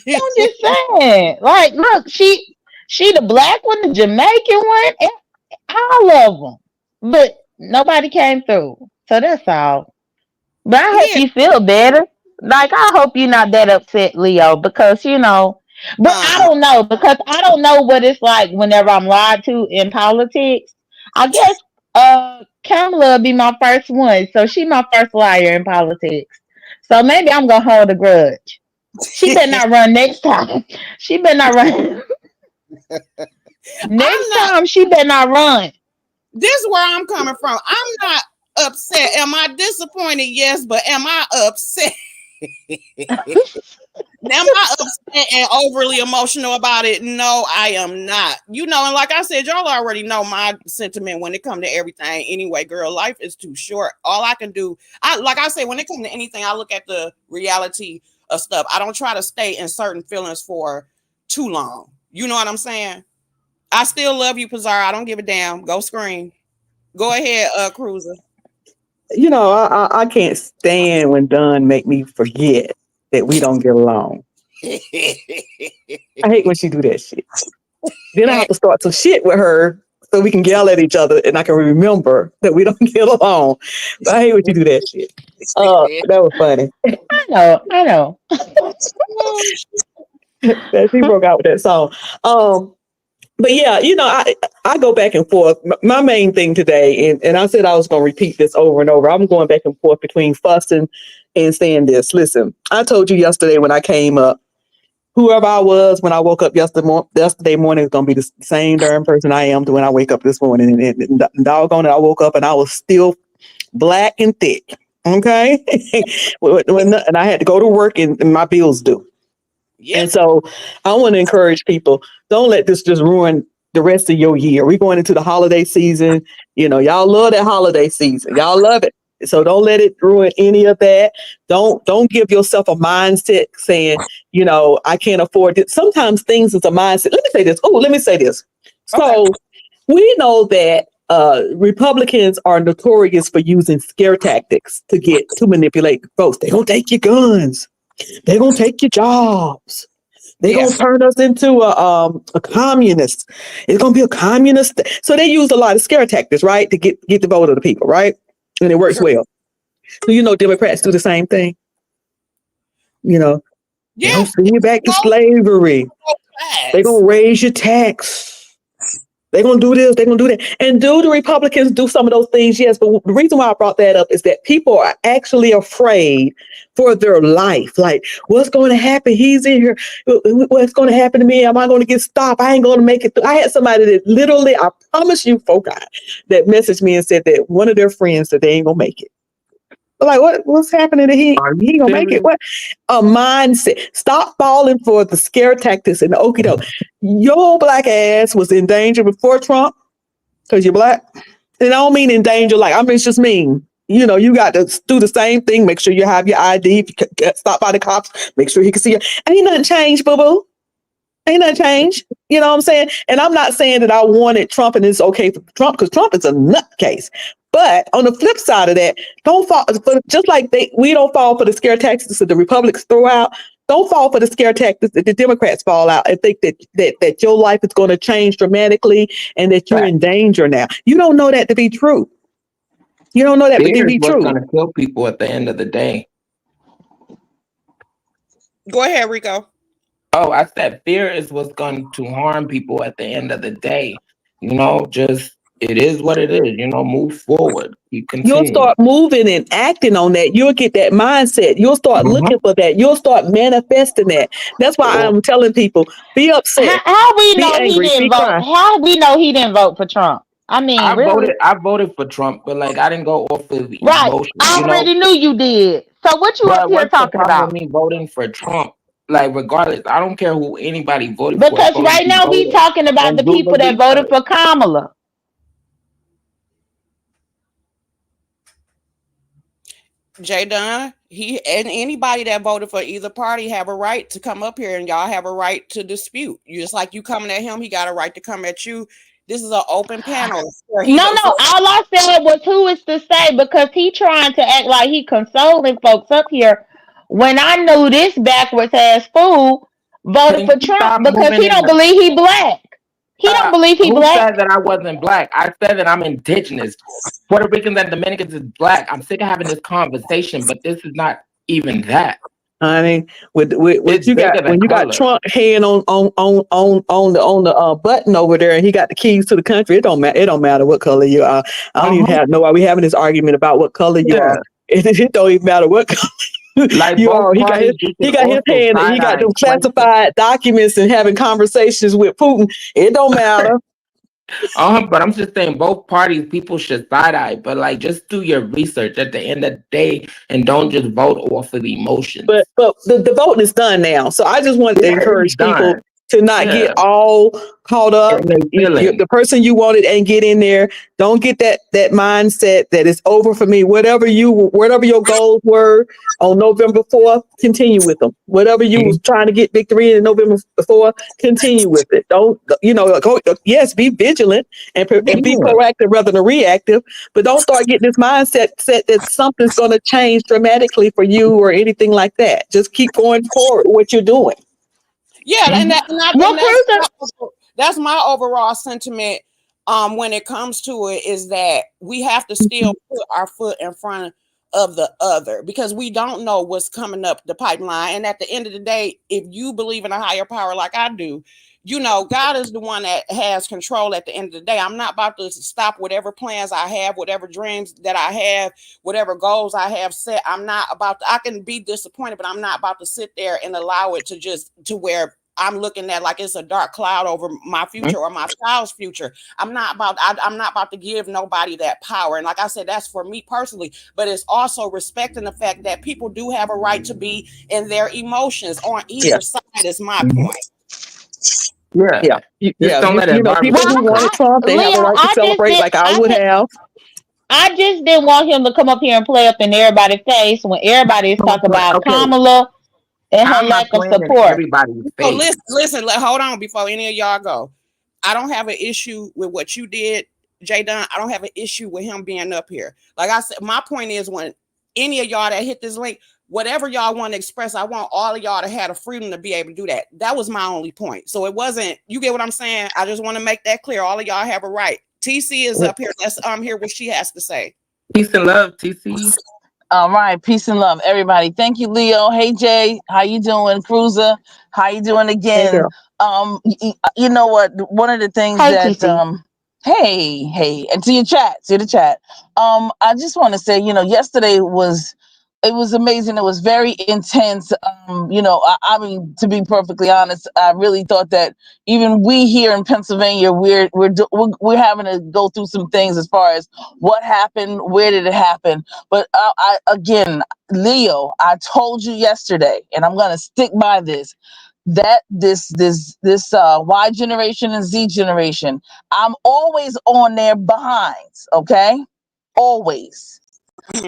I'm just saying, like, look, she the black one, the Jamaican one, all of them, but nobody came through. So that's all. But I hope you feel better. Like, I hope you're not that upset, Leo, because But I don't know, because I don't know what it's like whenever I'm lied to in politics. I guess Kamala will be my first one, so she my first liar in politics. So maybe I'm gonna hold a grudge. She better not run next time. She better not run. Next time, she better not run. This is where I'm coming from. I'm not upset. Am I disappointed? Yes, but am I upset? Am I upset and overly emotional about it? No, I am not. And like I said, y'all already know my sentiment when it comes to everything. Anyway, girl, life is too short. All I can do, like I say, when it comes to anything, I look at the reality of stuff. I don't try to stay in certain feelings for too long. You know what I'm saying? I still love you, Pizarro. I don't give a damn. Go scream. Go ahead, Cruiser. I can't stand when Dunn make me forget that we don't get along. I hate when she do that shit. Then I have to start some shit with her so we can yell at each other and I can remember that we don't get along. But I hate when you do that shit. That was funny. I know. That she broke out with that song. But yeah, I go back and forth. My main thing today, and I said I was going to repeat this over and over. I'm going back and forth between fussing and saying this. Listen, I told you yesterday when I came up, whoever I was when I woke up yesterday morning is going to be the same darn person I am when I wake up this morning. And doggone it, I woke up and I was still black and thick. Okay, and I had to go to work and my bills due. Yep. And so I want to encourage people, don't let this just ruin the rest of your year. We're going into the holiday season. Y'all love that holiday season. Y'all love it. So don't let it ruin any of that. Don't give yourself a mindset saying, I can't afford it. Sometimes things is a mindset. Let me say this. So we know that Republicans are notorious for using scare tactics to manipulate votes. They're going to take your guns. They're going to take your jobs. They're going to turn us into a communist. It's going to be a communist. So they use a lot of scare tactics, right? To get the vote of the people, right? And it works well. So, Democrats do the same thing. They're going to send you back to slavery. They're going to raise your tax. They're going to do this, they're going to do that. And do the Republicans do some of those things? Yes, but the reason why I brought that up is that people are actually afraid for their life. Like, what's going to happen? He's in here. What's going to happen to me? Am I going to get stopped? I ain't going to make it through. I had somebody that literally, I promise you, folk, that messaged me and said that one of their friends said they ain't going to make it. Like, what's happening to him? He gonna make it? What? A mindset. Stop falling for the scare tactics and the okie doke. Your black ass was in danger before Trump because you're black. And I don't mean in danger it's just mean. You got to do the same thing. Make sure you have your ID. If you get stopped by the cops, make sure he can see you. Ain't nothing changed, boo-boo. Ain't nothing changed. You know what I'm saying? And I'm not saying that I wanted Trump and it's okay for Trump because Trump is a nutcase. But on the flip side of that, don't fall for just like we don't fall for the scare tactics that the Republicans throw out. Don't fall for the scare tactics that the Democrats fall out and think that your life is going to change dramatically and that you're in danger now. You don't know that to be true. You don't know that to be true. What's going to kill people at the end of the day. Go ahead, Rico. Oh, I said fear is what's going to harm people at the end of the day. Just it is what it is. Move forward. You You'll continue. start moving and acting on that. You'll get that mindset. You'll start looking for that. You'll start manifesting that. That's why I'm telling people, be upset, How we be know he angry, didn't be vote? crying. How we know he didn't vote for Trump? I mean, really? I voted for Trump, but like I didn't go off of Right. emotion, I already knew you did. So what you up But here what's the talking problem with about? me voting for Trump? Like, regardless, I don't care who anybody voted for, as Because long as right you now we voted talking about the and do the people that voted research. for Kamala. Jay Dunn, he and anybody that voted for either party have a right to come up here, and y'all have a right to dispute. You just like you coming at him, he got a right to come at you. This is an open panel. No, all I said was who is to say, because he trying to act like he consoling folks up here when I knew this backwards ass fool voted Can for you Trump stop because moving he in don't the believe he black. He don't believe he who black. said that I wasn't black? I said that I'm indigenous. Puerto Ricans and Dominicans is black. I'm sick of having this conversation, but this is not even that. Honey, with It's you got bigger than when you got color. Trump hand on the button over there, and he got the keys to the country. It don't matter. It don't matter what color you are. I don't even know why we having this argument about what color you Yeah. are. It don't even matter what color Like you both are. He parties, you can got his also hand. He got side-eye them questions. classified documents and having conversations with Putin. It don't matter. But I'm just saying both parties, people should side-eye, but like just do your research at the end of the day and don't just vote off of emotions. But the voting is done now. So I just wanted to encourage people to not get all caught up. The person you wanted and get in there. Don't get that mindset that it's over for me. Whatever your goals were on November 4th, continue with them. Whatever you was trying to get victory in November 4th, continue with it. Don't go. Yes, be vigilant and be proactive rather than reactive. But don't start getting this mindset that something's going to change dramatically for you or anything like that. Just keep going forward with what you're doing. Yeah, that's my overall sentiment. When it comes to it, is that we have to still put our foot in front of the other, because we don't know what's coming up the pipeline. And at the end of the day, if you believe in a higher power like I do, God is the one that has control at the end of the day. I'm not about to stop whatever plans I have, whatever dreams that I have, whatever goals I have set. I can be disappointed, but I'm not about to sit there and allow it to where I'm looking at like it's a dark cloud over my future or my child's future. I'm not about to give nobody that power. And like I said, that's for me personally, but it's also respecting the fact that people do have a right to be in their emotions on either side is my point. Yeah. People who wanted Trump, they have a right to celebrate like I would have. I just didn't want him to come up here and play up in everybody's face when everybody is talking about Kamala and her lack of support. So listen, hold on before any of y'all go. I don't have an issue with what you did, Jay Dunn. I don't have an issue with him being up here. Like I said, my point is, when any of y'all that hit this link, whatever y'all want to express, I want all of y'all to have the freedom to be able to do that. That was my only point. So it wasn't, you get what I'm saying? I just want to make that clear. All of y'all have a right. TC is up here. Let's hear what she has to say. Peace and love, TC. All right, peace and love, everybody. Thank you, Leo. Hey, Jay, how you doing? Cruiser, how you doing again? Hey, you know what? One of the things hey, and to the chat. I just want to say, yesterday it was amazing. It was very intense. I mean, to be perfectly honest, I really thought that even we here in Pennsylvania, we're having to go through some things as far as what happened, where did it happen. But again, Leo, I told you yesterday, and I'm gonna stick by this, that this Y generation and Z generation, I'm always on their behinds, okay? Always.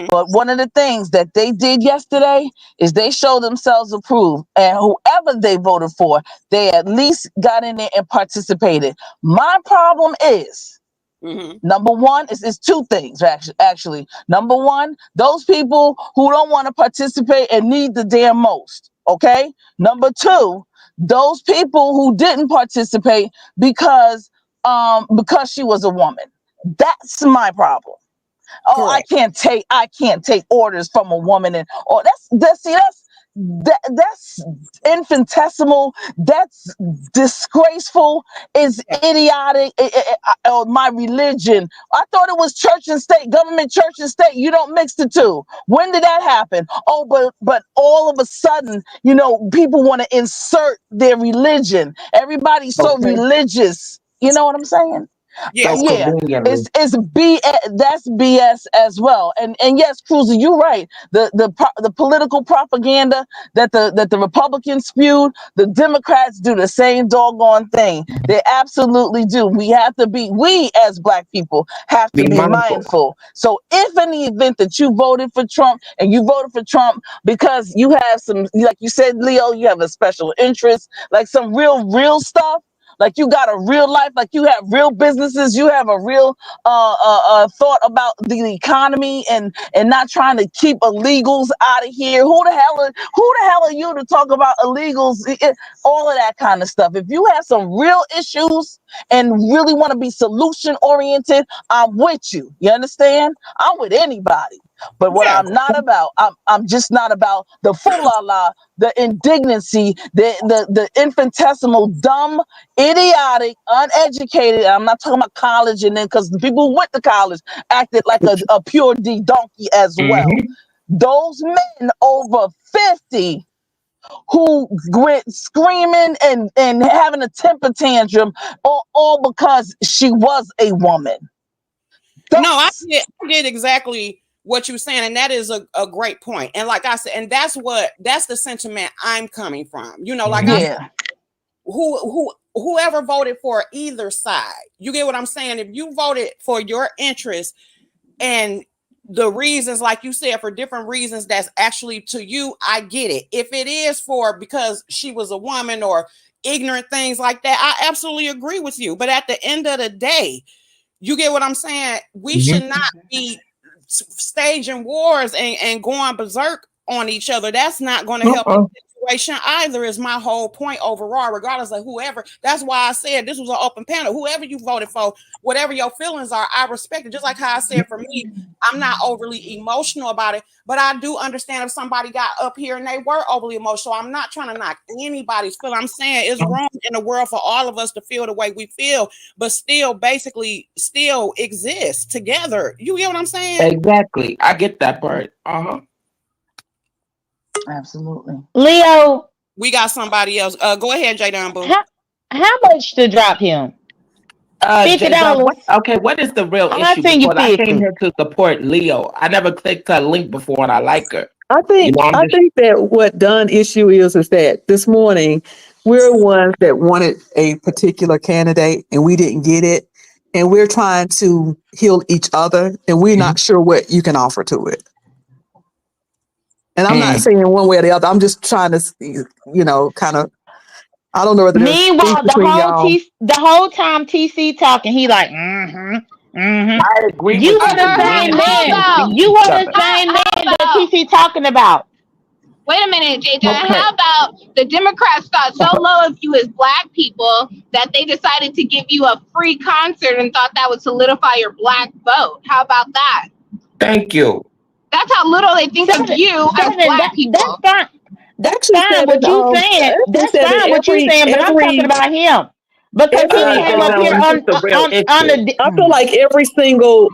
But one of the things that they did yesterday is they showed themselves approved, and whoever they voted for, they at least got in there and participated. My problem is, number one, is two things, actually. Number one, those people who don't want to participate and need the damn most, okay? Number two, those people who didn't participate because she was a woman. That's my problem. Oh, correct. I can't take orders from a woman, and that's that's infinitesimal. That's disgraceful. Is idiotic. My religion. I thought it was church and state, government, church and state. You don't mix the two. When did that happen? Oh, but all of a sudden, people want to insert their religion. Everybody's so religious. You know what I'm saying? Yeah. But yeah, it's BS. That's BS as well. And yes, Cruiser, you're right. The political propaganda that the Republicans spewed, the Democrats do the same doggone thing. They absolutely do. We as Black people have to be mindful. So if in the event that you voted for Trump and you voted for Trump because you have some, like you said, Leo, you have a special interest, like some real stuff. Like you got a real life, like you have real businesses, you have a real thought about the economy and not trying to keep illegals out of here. Who the hell are you to talk about illegals? All of that kind of stuff. If you have some real issues and really want to be solution oriented, I'm with you. You understand? I'm with anybody. But what I'm not about, I'm just not about the fool-la-la, the indignancy, the infinitesimal, dumb, idiotic, uneducated. I'm not talking about college, and then because the people who went to college acted like a pure D donkey as well. Those men over 50 who went screaming and having a temper tantrum, all because she was a woman. I did exactly what you're saying, and that is a great point. And like I said, and that's the sentiment I'm coming from. I said, whoever voted for either side, you get what I'm saying? If you voted for your interest and the reasons, like you said, for different reasons, that's actually to you, I get it. If it is because she was a woman or ignorant things like that, I absolutely agree with you. But at the end of the day, you get what I'm saying? We should not be staging wars and going berserk on each other. That's not going to help the situation either, is my whole point overall, regardless of whoever. That's why I said this was an open panel. Whoever you voted for, whatever your feelings are, I respect it. Just like how I said, for me, I'm not overly emotional about it, but I do understand if somebody got up here and they were overly emotional. I'm not trying to knock anybody's feel. I'm saying it's wrong in the world for all of us to feel the way we feel, but still exist together. You get what I'm saying? Exactly. I get that part. Absolutely. Leo, we got somebody else. Go ahead, Jaydan Boo. How much to drop him? $50. Okay, what is the real issue? Because I came here to support Leo. I never clicked her link before, and I like her. I think that what Dunn issue is that this morning we're ones that wanted a particular candidate and we didn't get it, and we're trying to heal each other, and we're not sure what you can offer to it. And I'm not saying one way or the other. I'm just trying to, kind of. I don't know whether. Meanwhile, the whole time TC talking, he like, I agree. You were the same man. You were the same man that TC talking about. Wait a minute, JJ. How about the Democrats thought so low of you as Black people that they decided to give you a free concert and thought that would solidify your Black vote? How about that? Thank you. That's how little they think of you as Black people. That's fine what you saying. That's fine what you saying, but I'm talking about him. Because he came up here on the. I feel like every single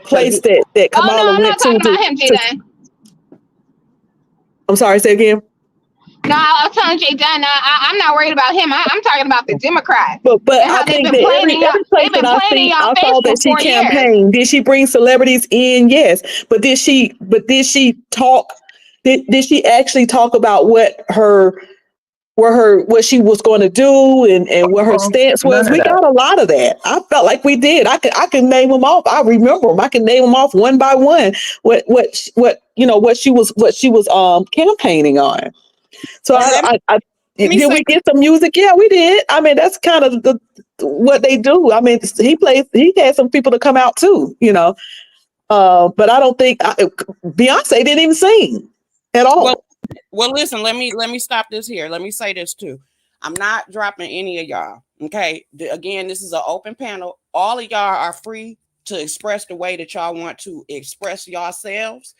place that Kamala went to. I'm not talking about him, Jaydan. I'm sorry, say again. No, I was telling Jaydan, I'm not worried about him. I'm talking about the Democrats. But I think that every place that I saw that she campaigned, did she bring celebrities in? Yes, but did she talk? Did she actually talk about what she was going to do and what her stance was? We got a lot of that. I felt like we did. I can name them off. I remember them. I can name them off one by one. What she was campaigning on. So did we get some music? Yeah, we did. I mean, that's kind of what they do. I mean, he had some people to come out too, but I don't think Beyonce didn't even sing at all. Well, listen, let me stop this here. Let me say this too. I'm not dropping any of y'all. Okay. Again, this is an open panel. All of y'all are free to express the way that y'all want to express yourselves.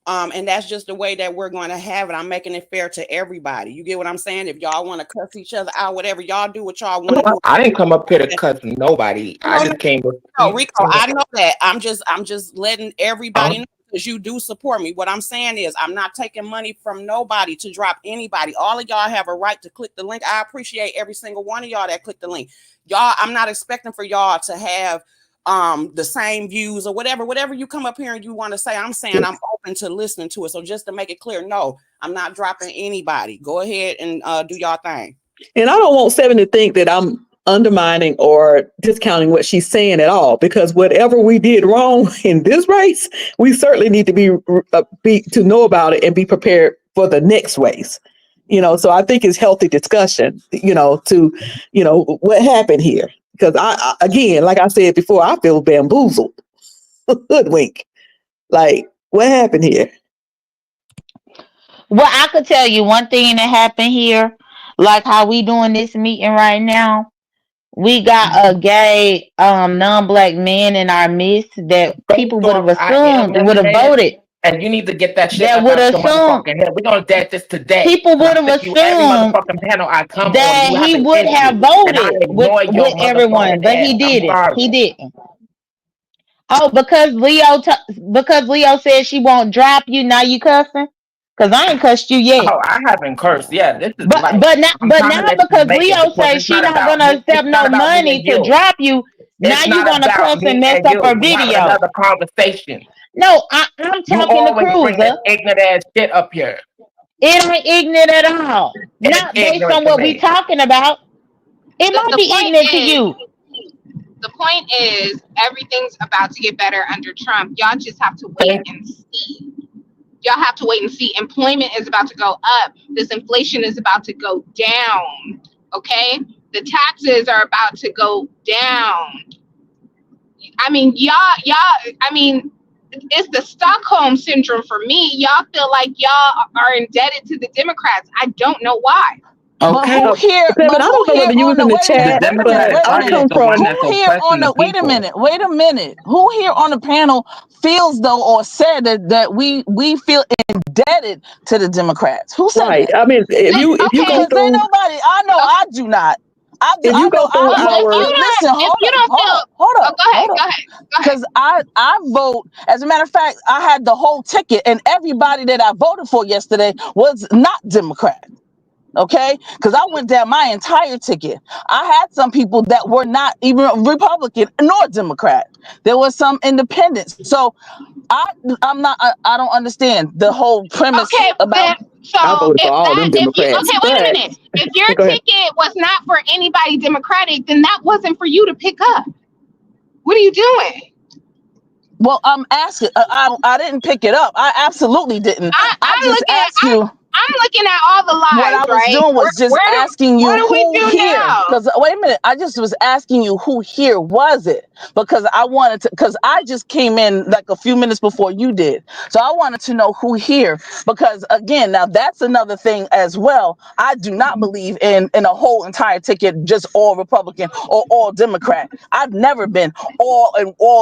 And that's just the way that we're going to have it. I'm making it fair to everybody. You get what I'm saying? If y'all want to cuss each other out, whatever, y'all do what y'all want to do. I didn't come up here to cuss nobody. I just came with Rico, I know that. I'm just letting everybody know, because you do support me. What I'm saying is I'm not taking money from nobody to drop anybody. All of y'all have a right to click the link. I appreciate every single one of y'all that click the link. Y'all, I'm not expecting for y'all to have the same views or whatever you come up here and you want to say. I'm saying I'm open to listening to it. So just to make it clear, no, I'm not dropping anybody. Go ahead and do y'all thing. And I don't want Seven to think that I'm undermining or discounting what she's saying at all, because whatever we did wrong in this race, we certainly need to be to know about it and be prepared for the next race. So I think it's healthy discussion, to what happened here. Because I again, like I said before, I feel bamboozled, hoodwink. Like, what happened here? Well, I could tell you one thing that happened here, like how we doing this meeting right now. We got a gay non-black man in our midst that people would have assumed would have voted. And you need to get that shit. That would assume we're gonna dead this today. People would have assumed that he would have voted with everyone, but he didn't. He didn't. Oh, because Leo said she won't drop you. Now you cussing? Because I ain't cussed you yet. Oh, I haven't cursed. Yeah, this is but now because Leo says she's not gonna accept no money to drop you. Now you gonna cuss and mess up her video. Another conversation. No, I'm talking to Cruiser. Ignorant ass shit up here. It ain't ignorant at all. Not based on what we talking about. It might be ignorant to you. The point is, everything's about to get better under Trump. Y'all just have to wait and see. Y'all have to wait and see. Employment is about to go up. This inflation is about to go down. Okay? The taxes are about to go down. I mean, it's the Stockholm syndrome for me. Y'all feel like y'all are indebted to the Democrats. I don't know why. Okay. But who here? But I don't know whether you was in the chat. Wait a minute. Who here on the panel feels though, or said that we feel indebted to the Democrats? Who said that? I mean, if you go through, nobody. I know I do not. If you go through hold up. Go ahead. Because I vote. As a matter of fact, I had the whole ticket, and everybody that I voted for yesterday was not Democrat. Okay, because I went down my entire ticket. I had some people that were not even Republican nor Democrat. There was some independents. So I'm not. I don't understand the whole premise about. So wait a minute. If your ticket was not for anybody Democratic, then that wasn't for you to pick up. What are you doing? Well, I'm asking. I didn't pick it up. I absolutely didn't. I just asked you. I'm looking at all the lives. What I was doing was just asking you who here. Because wait a minute, I just was asking you who here was it, because I wanted to. Because I just came in like a few minutes before you did, so I wanted to know who here. Because again, now that's another thing as well. I do not believe in a whole entire ticket, just all Republican or all Democrat. I've never been all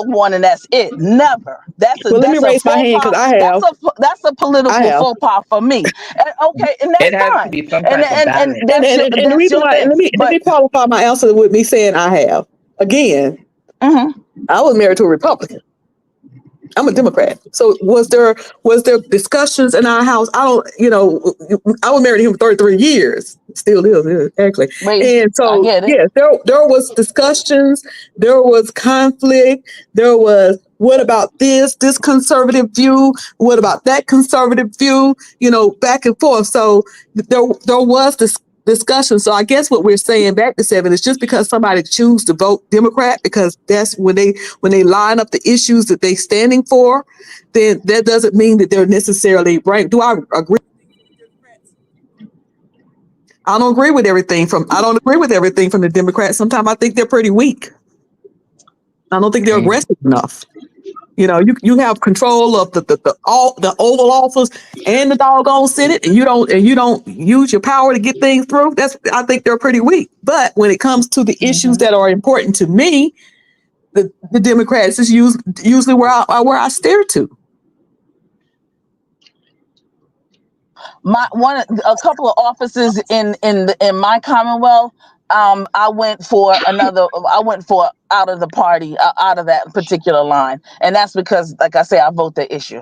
one, and that's it. Never. Let me raise my hand because I have. That's a political faux pas for me. Okay, and that's fine. And the reason why, let me qualify my answer with me saying I have. Again, I was married to a Republican. I'm a Democrat. So was there discussions in our house? I was married to him for 33 years. Still is, actually. And so yes, there was discussions, there was conflict, there was what about this conservative view? What about that conservative view? Back and forth. So there was this discussion. So I guess what we're saying back to Seven is just because somebody choose to vote Democrat, because that's when they line up the issues that they're standing for, then that doesn't mean that they're necessarily right. Do I agree? I don't agree with everything from the Democrats. Sometimes I think they're pretty weak. I don't think they're aggressive enough. You have control of the Oval Office and the doggone Senate, and you don't use your power to get things through. I think they're pretty weak. But when it comes to the issues that are important to me, the Democrats is usually where I steer to. a couple of offices in my Commonwealth. I went for out of the party, out of that particular line, and that's because, like I say, I vote the issue.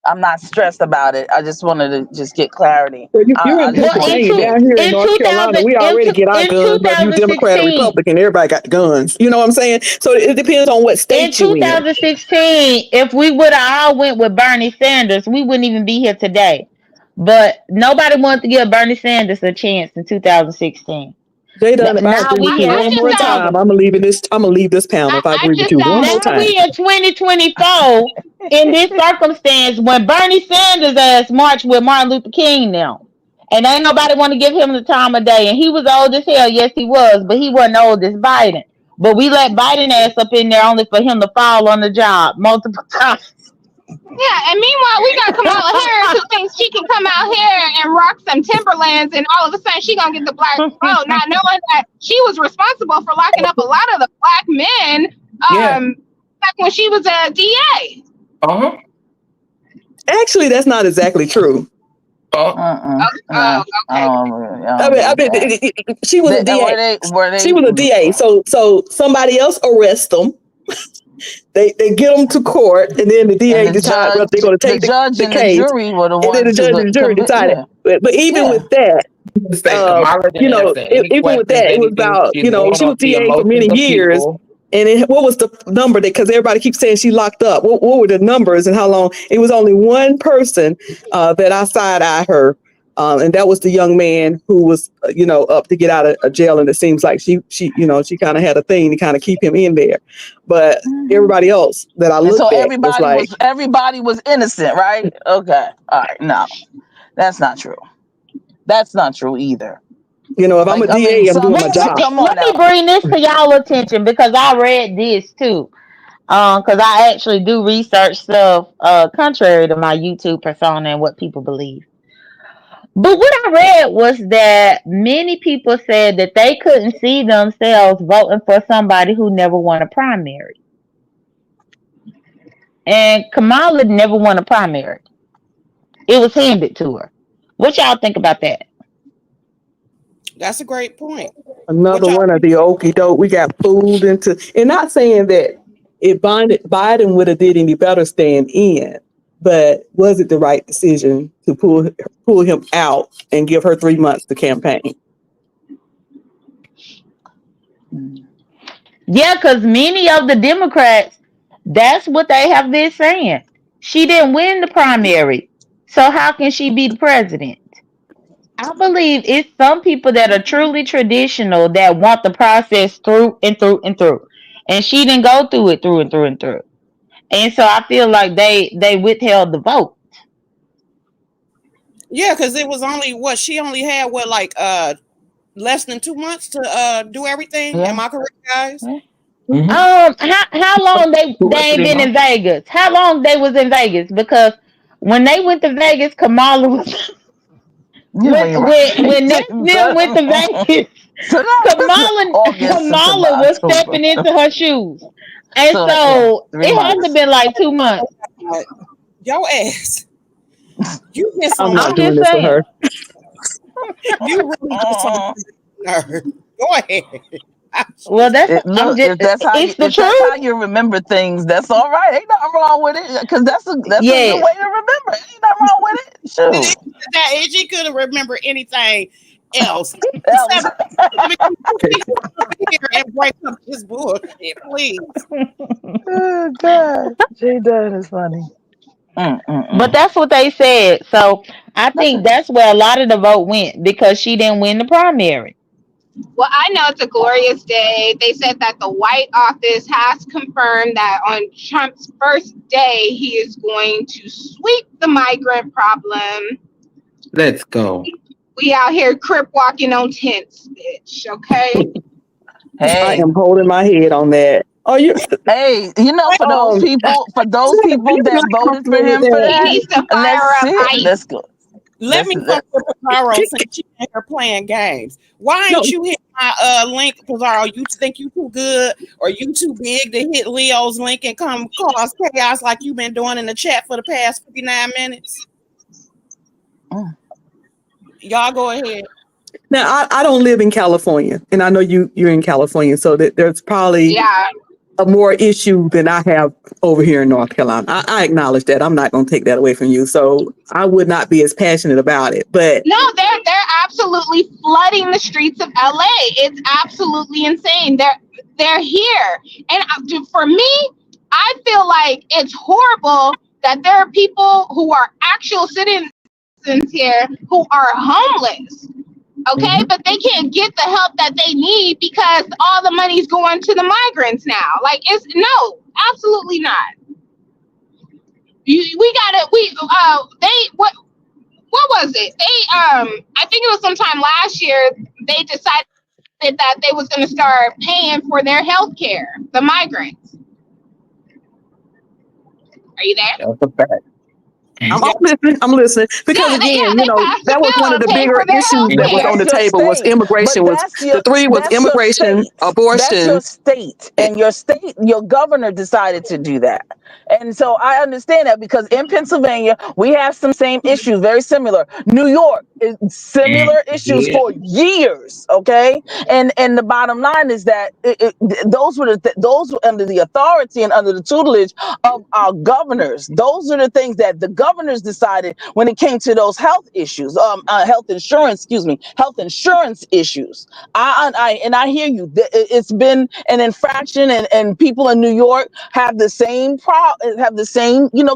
I'm not stressed about it. I just wanted to just get clarity. Well, you're in Well, Pennsylvania. Down here in North Carolina, we already get our guns, whether you Democrat or 2016, Republican. Everybody got guns. You know what I'm saying? So it depends on what in state you in. 2016, if we would have all went with Bernie Sanders, we wouldn't even be here today. But nobody wanted to give Bernie Sanders a chance in 2016. Jay Dunn, if I Now agree with we you in one more time, I'm gonna leave this panel if I agree with you one more now time. we in 2024 in this circumstance when Bernie Sanders ass marched with Martin Luther King now. And ain't nobody want to give him the time of day. And he was old as hell, yes he was, but he wasn't old as Biden. But we let Biden ass up in there only for him to fall on the job multiple times. Yeah, and meanwhile, we got Kamala Harris who thinks she can come out here and rock some Timberlands, and all of a sudden she gonna get the black vote, not knowing that she was responsible for locking up a lot of the black men back when she was a DA. Actually, that's not exactly true. Okay. I mean, she was a DA. She was a DA. So somebody else arrests them. They get them to court, and then the DA decides whether they're going to take the case. The jury were the and then the judge and the jury decided. But even with that, even with that, it was about, she was DA for many years. And what was the number? Because everybody keeps saying she locked up. What were the numbers and how long? It was only one person that I side-eyed her. And that was the young man who was, up to get out of jail. And it seems like she kind of had a thing to kind of keep him in there. But everybody else that I looked at everybody was innocent, right? Okay. All right. No, that's not true. That's not true either. If I'm a DA, I'm doing my job. Let me bring this to y'all attention because I read this too. Because I actually do research stuff contrary to my YouTube persona and what people believe. But what I read was that many people said that they couldn't see themselves voting for somebody who never won a primary. And Kamala never won a primary. It was handed to her. What y'all think about that? That's a great point. Another one of the okie doke. We got fooled into, and not saying that if Biden would have did any better staying in, but was it the right decision to pull him out and give her 3 months to campaign? Yeah, because many of the Democrats, that's what they have been saying. She didn't win the primary, so how can she be the president? I believe it's some people that are truly traditional that want the process through and through and through. And she didn't go through it through and through and through. And so I feel like they withheld the vote. Yeah, because it was she only had less than 2 months to do everything. Yeah. Am I correct, guys? Yeah. Mm-hmm. How long they ain't been in Vegas? How long they was in Vegas? Because when they went to Vegas, Kamala was when Nashville went to Vegas, Kamala was stepping into her shoes. And so it had to been like 2 months. Your ass. You get I'm not doing this with her. You really get some nerve. Go ahead. Well, if that's how you remember things, that's all right. Ain't nothing wrong with it, because that's a good way to remember. Ain't nothing wrong with it. Sure. She couldn't remember anything else. And break up this bullshit, please. Oh God, Jay Dunn is funny. But that's what they said. So I think that's where a lot of the vote went, because she didn't win the primary. Well, I know it's a glorious day. They said that the White Office has confirmed that on Trump's first day, he is going to sweep the migrant problem. Let's go. We out here crip walking on tents, bitch. Okay. Hey. I am holding my head on that. Oh, Hey, for those people that voted for him for that, he needs to fire up ICE. Let's go. Let me go to Pizarro since you and her playing games. Why ain't you hit my link, Pizarro? You think you too good or you too big to hit Leo's link and come cause chaos like you've been doing in the chat for the past 59 minutes? Y'all go ahead. Now, I don't live in California, and I know you're in California, so that there's probably a more issue than I have over here in North Carolina. I acknowledge that. I'm not going to take that away from you. So I would not be as passionate about it. But no, they're absolutely flooding the streets of LA. It's absolutely insane. They're here, and for me, I feel like it's horrible that there are people who are actual citizens here who are homeless. Okay, but they can't get the help that they need because all the money's going to the migrants now. Like, it's no, absolutely not. What was it? I think it was sometime last year, they decided that they was going to start paying for their health care, the migrants. Are you there? That's a fact. I'm listening. Because again, that was one of the bigger issues that was on the table was immigration. Immigration, abortion. That's your state, and your governor decided to do that. And so I understand that because in Pennsylvania, we have some same issues, very similar. New York, similar issues for years. Okay. And the bottom line is that those were under the authority and under the tutelage of our governors. Those are the things that the governors decided when it came to those health issues, health insurance issues. I hear you. It's been an infraction, and people in New York have the same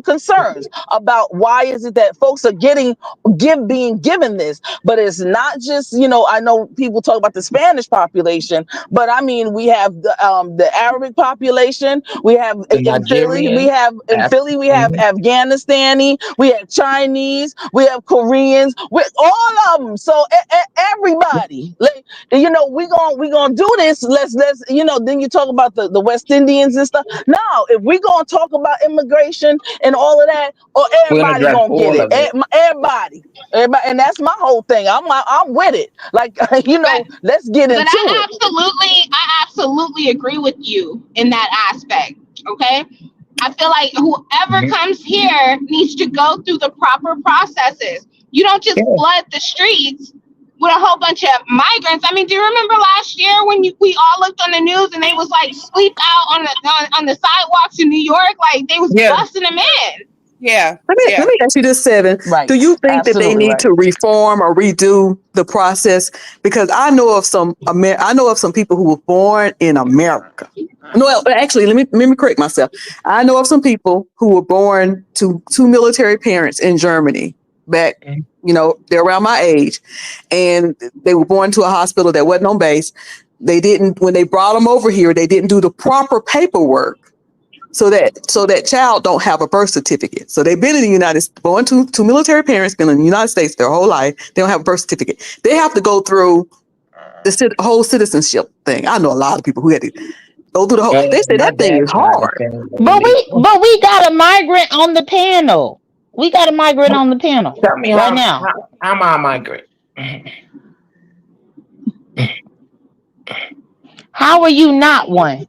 concerns about why is it that folks are being given this. But it's not just, I know people talk about the Spanish population, but I mean, we have the Arabic population. We have in Philly, we have Afghanistani, we have Chinese, we have Koreans, with all of them. So everybody, we gonna do this. Let's then you talk about the West Indians and stuff. No, if we gonna talk about immigration and all of that, everybody gonna get it. Everybody, and that's my whole thing. I'm with it. Let's get into it. I absolutely agree with you in that aspect. Okay. I feel like whoever comes here needs to go through the proper processes. You don't just flood the streets with a whole bunch of migrants. I mean, do you remember last year when we all looked on the news and they was like sleep out on the sidewalks in New York? Like they was busting them in. Yeah. Let me ask you this, Seven. Right. Do you think that they need to reform or redo the process? Because I know of some people who were born in America. No, actually, let me correct myself. I know of some people who were born to two military parents in Germany back, they're around my age, and they were born to a hospital that wasn't on base. When they brought them over here, they didn't do the proper paperwork. So that child don't have a birth certificate. So they've been in the United States, born to military parents, been in the United States their whole life. They don't have a birth certificate. They have to go through the whole citizenship thing. I know a lot of people who had to go through the whole. They said that thing is hard. But we got a migrant on the panel. Tell me right now. How am I a migrant? How are you not one?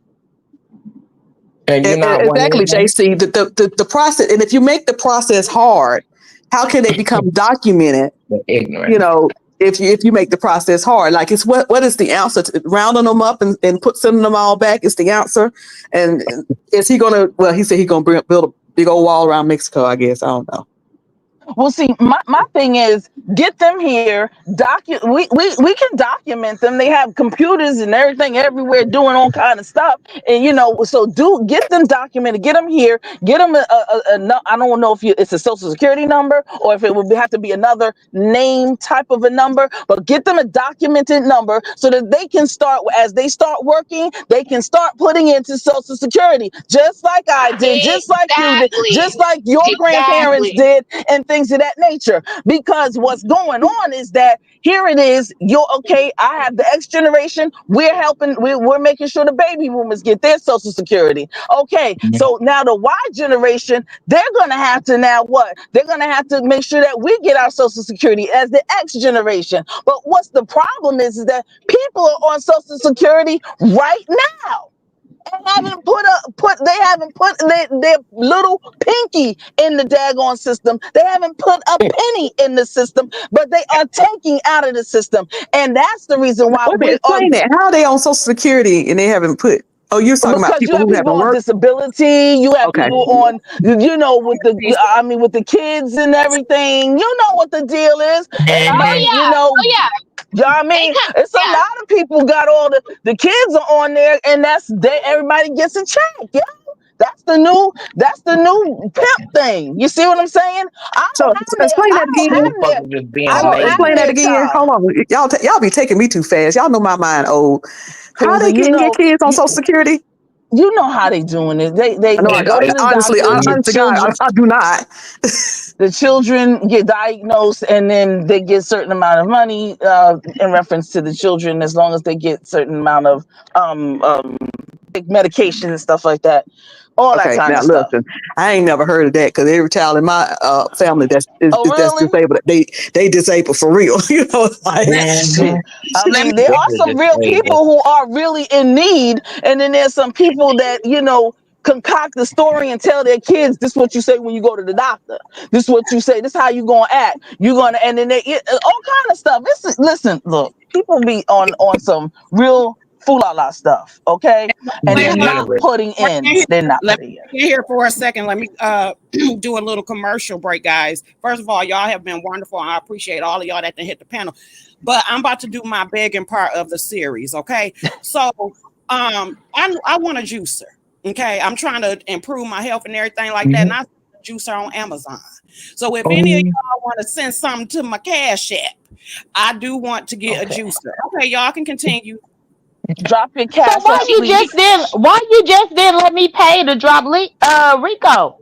And you're not exactly, JC. The process, and if you make the process hard, how can they become documented? Ignorant. If you make the process hard, like it's what is the answer? Rounding them up and sending them all back is the answer. And is he gonna? Well, he said he's gonna build a big old wall around Mexico. I guess I don't know. Well, see, my thing is get them here. We can document them. They have computers and everything everywhere doing all kind of stuff. And so get them documented. Get them here. Get them I don't know if it's a social security number or if it would have to be another name type of a number. But get them a documented number so that they can start as they start working. They can start putting into social security, just like I did, just like you did, just like your grandparents did, and things of that nature. Because what's going on is that here it is, I have the X generation, we're helping, we're making sure the baby boomers get their social security. Okay, so now the Y generation, they're gonna have to they're gonna have to make sure that we get our social security as the X generation. But what's the problem is that people are on social security right now. and haven't they haven't put their little pinky in the daggone system. They haven't put a penny in the system, but they are taking out of the system. And that's the reason why Wait a minute, explain that. How are they on Social Security and they haven't put? Oh, you're talking about because you people have who people haven't on worked. disability, you have Okay. people on, with the kids and everything. You know what the deal is. And Oh yeah. you know what I mean? It's a lot of people got all the kids are on there, and everybody gets a check. Yeah. That's the new pimp thing. You see what I'm saying? So explain that again. Just being I don't have Explain that their again. time. Hold on, y'all be taking me too fast. Y'all know my mind old. How they getting your kids on Social Security? You know how they doing it. They No, go to the honestly, doctor. honest to God, I do not. The children get diagnosed, and then they get a certain amount of money in reference to the children, as long as they get certain amount of medication and stuff like that. All that kind of stuff. Listen, I ain't never heard of that because every child in my family that's disabled, they disabled for real. You know, like shit. I mean, there are some real people who are really in need, and then there's some people that concoct the story and tell their kids, this is what you say when you go to the doctor. This is what you say. This is how you gonna act. And then all kind of stuff. Listen, look, people be on some real fool-la-la stuff, okay? And they're not putting in. They're not putting in. Get here for a second. Let me do a little commercial break, guys. First of all, y'all have been wonderful. I appreciate all of y'all that hit the panel. But I'm about to do my begging part of the series, okay? So I want a juicer. Okay, I'm trying to improve my health and everything like that. And I juicer on Amazon. So if any of y'all want to send something to my Cash App, I do want to get a juicer. Okay, y'all can continue. Drop your cash. So why you just didn't let me pay to drop Rico?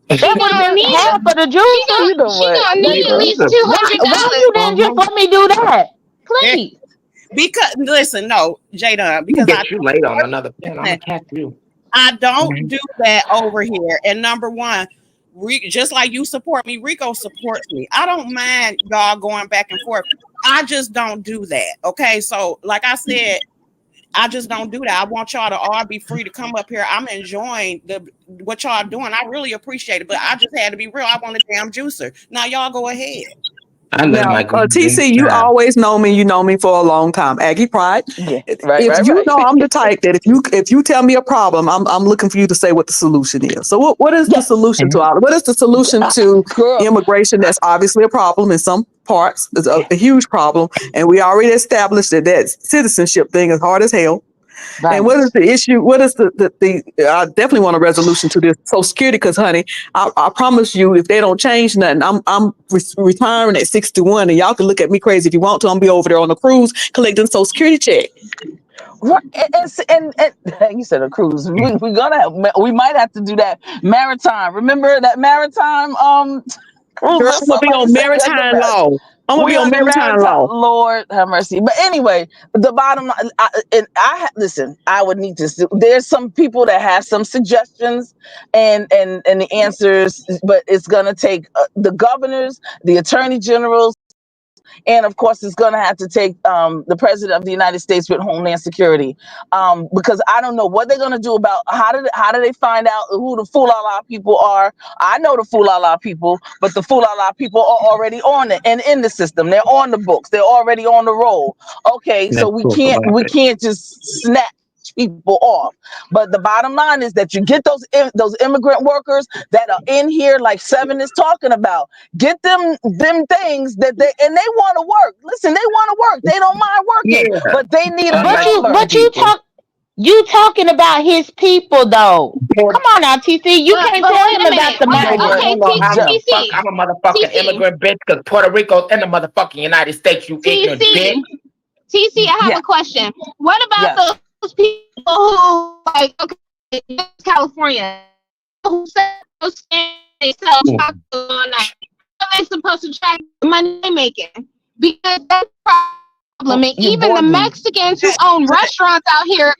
That would have been half of the juicer. She gonna need at least $200. Why you didn't just let me do that? Please. Because listen, no, Jada, because you late on another panel. I'm gonna catch you. I don't do that over here. And number one, just like you support me, Rico supports me. I don't mind y'all going back and forth. I just don't do that. Okay, so like I said, I just don't do that. I want y'all to all be free to come up here. I'm enjoying what y'all doing. I really appreciate it, but I just had to be real. I want a damn juicer. Now y'all go ahead. Now, TC, you always know me. You know me for a long time. Aggie Pride. Yeah, know I'm the type that if you tell me a problem, I'm looking for you to say what the solution is. So what is the solution to all? What is the solution to immigration? That's obviously a problem in some parts. It's a huge problem, and we already established that citizenship thing is hard as hell. Right. And what is the issue? What is the I definitely want a resolution to this Social Security because, honey, I promise you, if they don't change nothing, I'm retiring at 61, and y'all can look at me crazy if you want to. I'm be over there on the cruise collecting Social Security check. Right, and you said a cruise. We might have to do that maritime. Remember that maritime cruise? Girl, I'm gonna be on maritime law. I'm gonna be on maritime law. Lord have mercy. But anyway, the bottom line, listen. I would need to. There's some people that have some suggestions and the answers, but it's gonna take the governors, the attorney generals. And of course, it's going to have to take the president of the United States with Homeland Security, because I don't know what they're going to do about how do they find out who the fool-la-la people are. I know the fool-la-la people, but the fool-la-la people are already on it and in the system. They're on the books. They're already on the roll. Okay, so we can't just snap people off. But the bottom line is that you get those immigrant workers that are in here, like Seven is talking about. Get them things that they want to work. Listen, they want to work. They don't mind working, but they need a you talking about his people though. Come on now, TC. You can't tell him about the migrants. Okay, TC. I'm a motherfucking immigrant bitch because Puerto Rico's in the motherfucking United States, you ignorant bitch. TC, I have a question. What about those people who, like, okay, California, who they sell chocolate all night? How are they supposed to track the money they're making? Because that's a problem. And even the Mexicans who own restaurants out here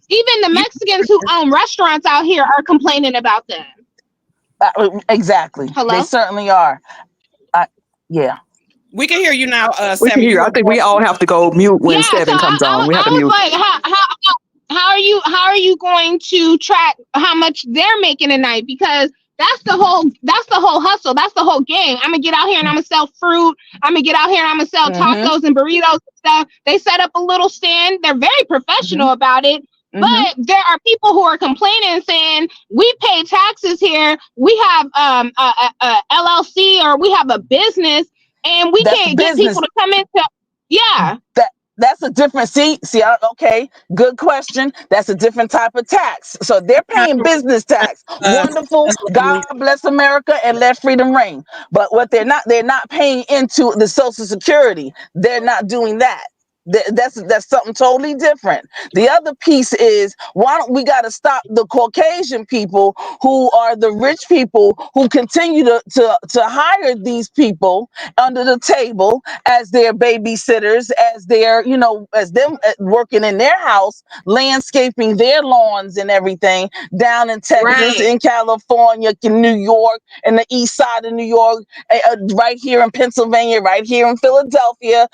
even the Mexicans who own restaurants out here are complaining about them. Exactly. Hello? They certainly are. Yeah. We can hear you now. We can hear. I think we all have to go mute when Seven comes on. We have to mute. Like, how are you going to track how much they're making a night? Because that's the whole hustle. That's the whole game. I'm gonna get out here and I'm gonna sell fruit. I'm gonna get out here and I'm gonna sell tacos and burritos and stuff. They set up a little stand. They're very professional about it. But there are people who are complaining and saying, we pay taxes here. We have a LLC or we have a business and we can't get people to come into That's a different okay, good question. That's a different type of tax. So they're paying business tax. Wonderful. God bless America and let freedom reign. But what they're not paying into the Social Security. They're not doing that. That's something totally different. The other piece is, why don't we got to stop the Caucasian people who are the rich people who continue to hire these people under the table as their babysitters, as their, as them working in their house, landscaping their lawns and everything down in Texas, in California, in New York, and the east side of New York, right here in Pennsylvania, right here in Philadelphia.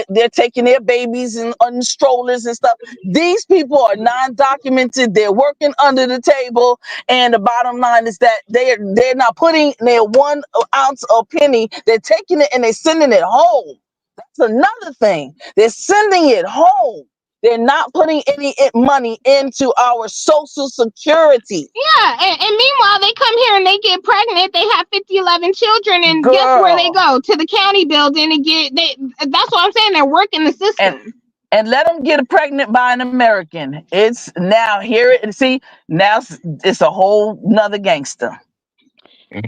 They're taking their babies and on strollers and stuff. These people are non-documented. They're working under the table, and the bottom line is that they're not putting their 1 ounce or penny. They're taking it and they're sending it home. That's another thing. They're sending it home. They're not putting any money into our Social Security. Yeah, and meanwhile, they come here and they get pregnant. They have 11 children, and guess where they go? To the county building and that's what I'm saying. They're working the system. And let them get pregnant by an American. It's now now it's a whole nother gangster.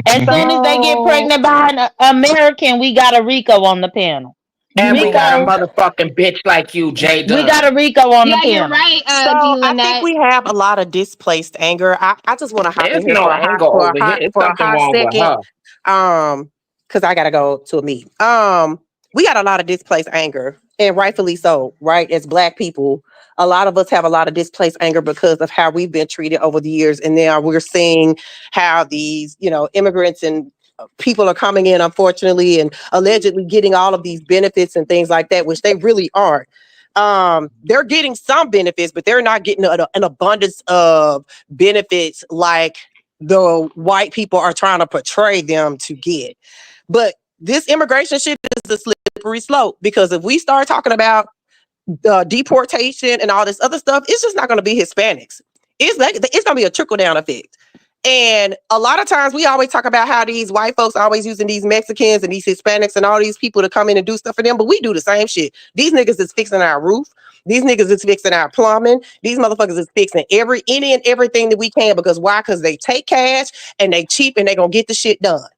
As soon as they get pregnant by an American, we got a Rico on the panel. And we got a motherfucking bitch like you, Jay. We got a Rico on the panel. You're right. So I think we have a lot of displaced anger. I just want to hop in here for a hot second. Because I gotta go to a meet. We got a lot of displaced anger, and rightfully so, right? As Black people, a lot of us have a lot of displaced anger because of how we've been treated over the years, and now we're seeing how these, immigrants and people are coming in, unfortunately, and allegedly getting all of these benefits and things like that, which they really aren't. They're getting some benefits, but they're not getting an abundance of benefits like the white people are trying to portray them to get. But this immigration shit is a slippery slope, because if we start talking about deportation and all this other stuff, it's just not going to be Hispanics. It's going to be a trickle-down effect. And a lot of times we always talk about how these white folks are always using these Mexicans and these Hispanics and all these people to come in and do stuff for them, but we do the same shit. These niggas is fixing our roof. These niggas is fixing our plumbing. These motherfuckers is fixing any and everything that we can. Because why? Because they take cash and they cheap and they gonna get the shit done.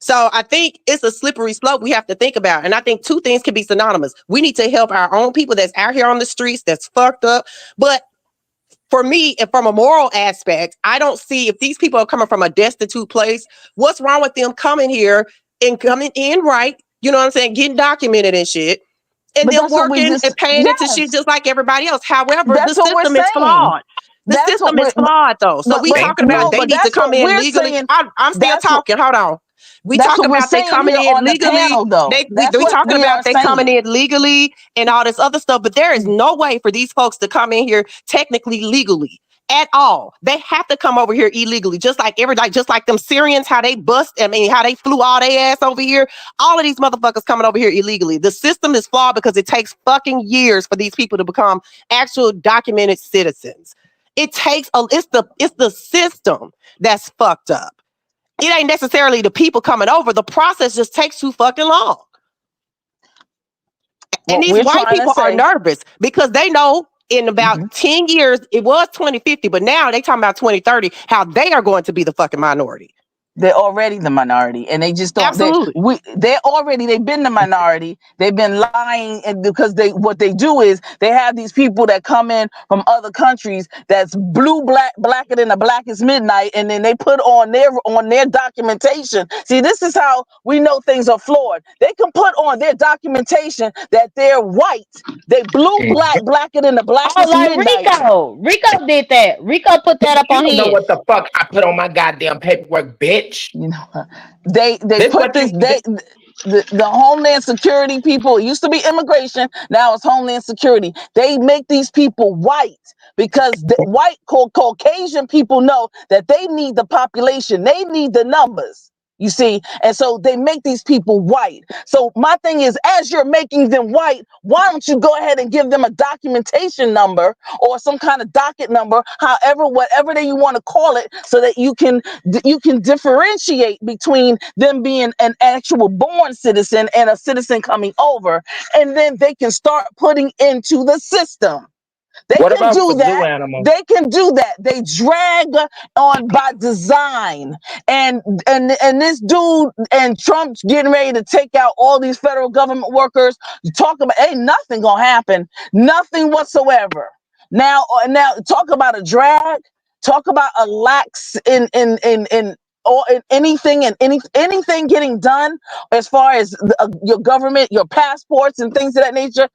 So I think it's a slippery slope we have to think about. And I think two things can be synonymous. We need to help our own people that's out here on the streets, that's fucked up. But for me, and from a moral aspect, I don't see, if these people are coming from a destitute place, what's wrong with them coming here and coming in right, you know what I'm saying, getting documented and shit, and then working and paying into shit just like everybody else. However, the system is flawed. The system is flawed, though. So we talking about they need to come in legally. I'm still talking. Hold on. We talking about they coming in legally. We talking about they coming in legally and all this other stuff, but there is no way for these folks to come in here technically legally at all. They have to come over here illegally, just like them Syrians, how they how they flew all their ass over here. All of these motherfuckers coming over here illegally. The system is flawed because it takes fucking years for these people to become actual documented citizens. It takes it's the system that's fucked up. It ain't necessarily the people coming over. The process just takes too fucking long. And these white people are nervous because they know in about 10 years, it was 2050, but now they talking about 2030, how they are going to be the fucking minority. They're already the minority, and they just don't. Absolutely. They've been the minority. They've been lying, and because what they do is they have these people that come in from other countries that's blacker than the blackest midnight, and then they put on their documentation. See, this is how we know things are flawed. They can put on their documentation that they're white. They blacker than the blackest midnight. Rico did that. Rico put that up on his. You know what the fuck I put on my goddamn paperwork, bitch. You know, they put this. the Homeland Security people, it used to be immigration, now it's Homeland Security. They make these people white because the white Caucasian people know that they need the population, they need the numbers. You see, and so they make these people white. So my thing is, as you're making them white, why don't you go ahead and give them a documentation number or some kind of docket number, however, whatever you want to call it, so that you can differentiate between them being an actual born citizen and a citizen coming over, and then they can start putting into the system. They What can about do for that. zoo animals? They can do that. They drag on by design. And this dude and Trump's getting ready to take out all these federal government workers. You talk about ain't nothing gonna happen. Nothing whatsoever. Now talk about a drag. Talk about a lax in anything and anything getting done as far as your government, your passports and things of that nature.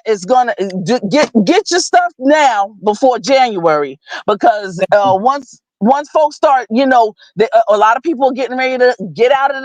Is gonna get your stuff now before January, because once folks start, a lot of people are getting ready to get out of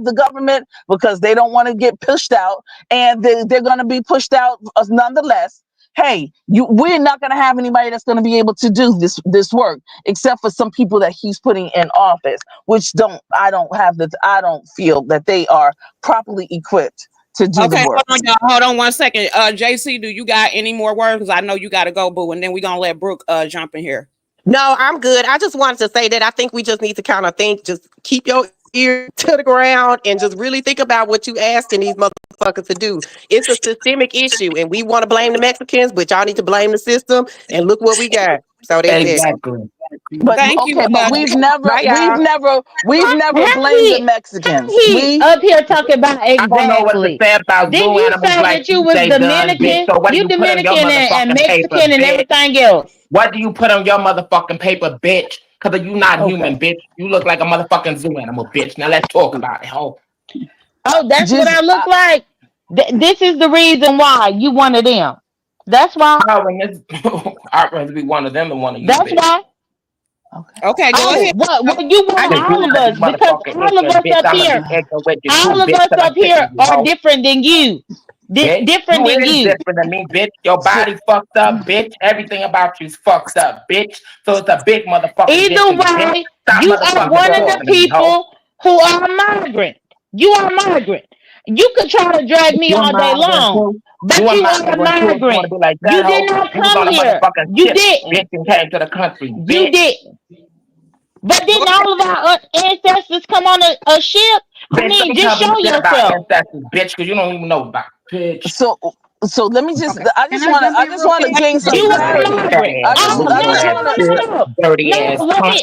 the government because they don't want to get pushed out, and they're going to be pushed out nonetheless. Hey, we're not going to have anybody that's going to be able to do this work, except for some people that he's putting in office, which I don't feel that they are properly equipped to do the work. Hold on 1 second. JC, do you got any more words? Because I know you got to go, boo, and then we're gonna let Brooke jump in here. No, I'm good. I just wanted to say that I think we just need to kind of just keep your ear to the ground and just really think about what you asking these motherfuckers to do. It's a systemic issue, and we want to blame the Mexicans, but y'all need to blame the system. And look what we got. So that's exactly. But but we've never blamed the Mexicans. We up here talking about exactly. I don't know what to say about Didn't zoo you animals say like that you was Dominican? So what do you you put on your Dominican and Mexican paper, and everything else. What do you put on your motherfucking paper, bitch? Because you not human, bitch. You look like a motherfucking zoo animal, bitch. Now let's talk about it, ho. Oh, that's what I look like. This is the reason why you one of them. That's why. I'd rather be one of them than one of you. That's bitch. why. Okay, go ahead. What you want all of us, because all of us up here, are different than you. Different than you. Different than me, bitch. Your body fucked up, bitch. Everything about you's fucked up, bitch. So it's a big motherfucker. Either way, you are one of the people who are migrant. You are migrant. You could try to drag me all day long, but you are a migrant. You did not come here. You didn't. Came to the country. You didn't. But didn't all of our ancestors come on a ship? I mean, just show yourself. Ancestors, bitch, because you don't even know about bitch. So let me just. Okay. I just want to gain some clarity.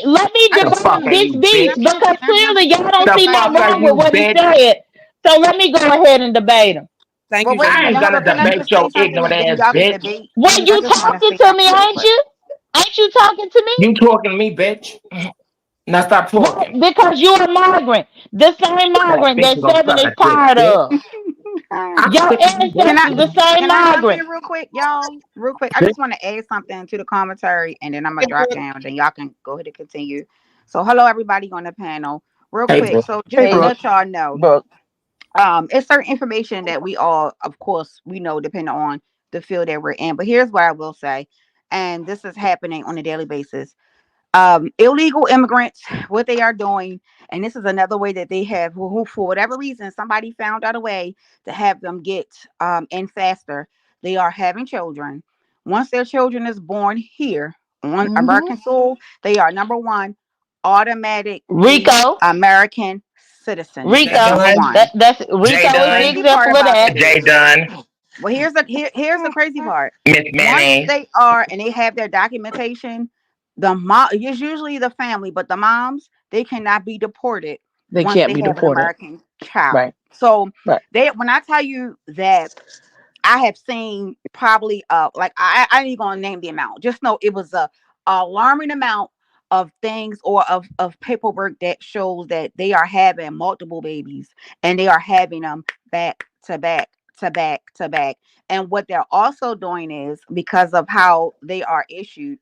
Let me debunk this beast, because clearly y'all don't see nothing wrong with what he said. So let me go ahead and debate him. Thank you. I ain't gonna debate your ignorant ass, bitch. Well, you talking to me, ain't you? Ain't you talking to me? You talking to me, bitch. Now stop talking. Because you're a migrant. The same migrant that Seven is tired of. Your ancestors the same migrant. Real quick, y'all. Real quick. I just want to add something to the commentary, and then I'm gonna drop down. Then y'all can go ahead and continue. So, hello everybody on the panel. Real quick. So just to let y'all know, it's certain information that we all, of course, we know depending on the field that we're in. But here's what I will say, and this is happening on a daily basis. Illegal immigrants, what they are doing, and this is another way that they have, who for whatever reason, somebody found out a way to have them get in faster. They are having children. Once their children is born here on American soil, they are number one, automatic RICO American citizens. RICO. That's RICO is the example of that. Jay Dunn. Well, here's the crazy part. Miss Manning. Once they are and they have their documentation, the mom, it's usually the family, but the moms, they cannot be deported. They can't be deported. An American child. Right. So when I tell you that I have seen probably like I ain't even gonna name the amount. Just know it was a alarming amount of things or of paperwork that shows that they are having multiple babies and they are having them back to back to back to back. And what they're also doing is, because of how they are issued,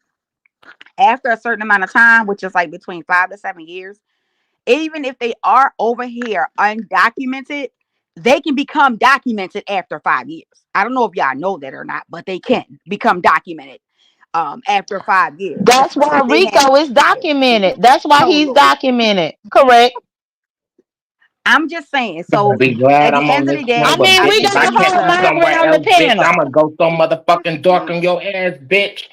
after a certain amount of time, which is like between 5 to 7 years, even if they are over here undocumented, they can become documented after 5 years. I don't know if y'all know that or not, but they can become documented after 5 years. That's why Rico is documented. That's why he's documented. Correct. I'm just saying. So be glad at the I'm end on of the this day, I mean, we got a whole migrant on the panel. I'm gonna go so motherfucking dark on your ass, bitch.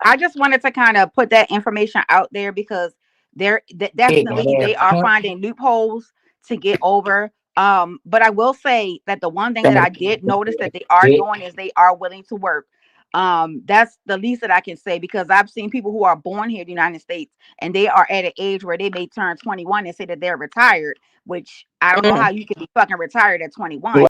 I just wanted to kind of put that information out there because definitely they are finding loopholes to get over. But I will say that the one thing that I did notice that they are doing is they are willing to work. That's the least that I can say, because I've seen people who are born here in the United States and they are at an age where they may turn 21 and say that they're retired, which I don't know how you can be fucking retired at 21.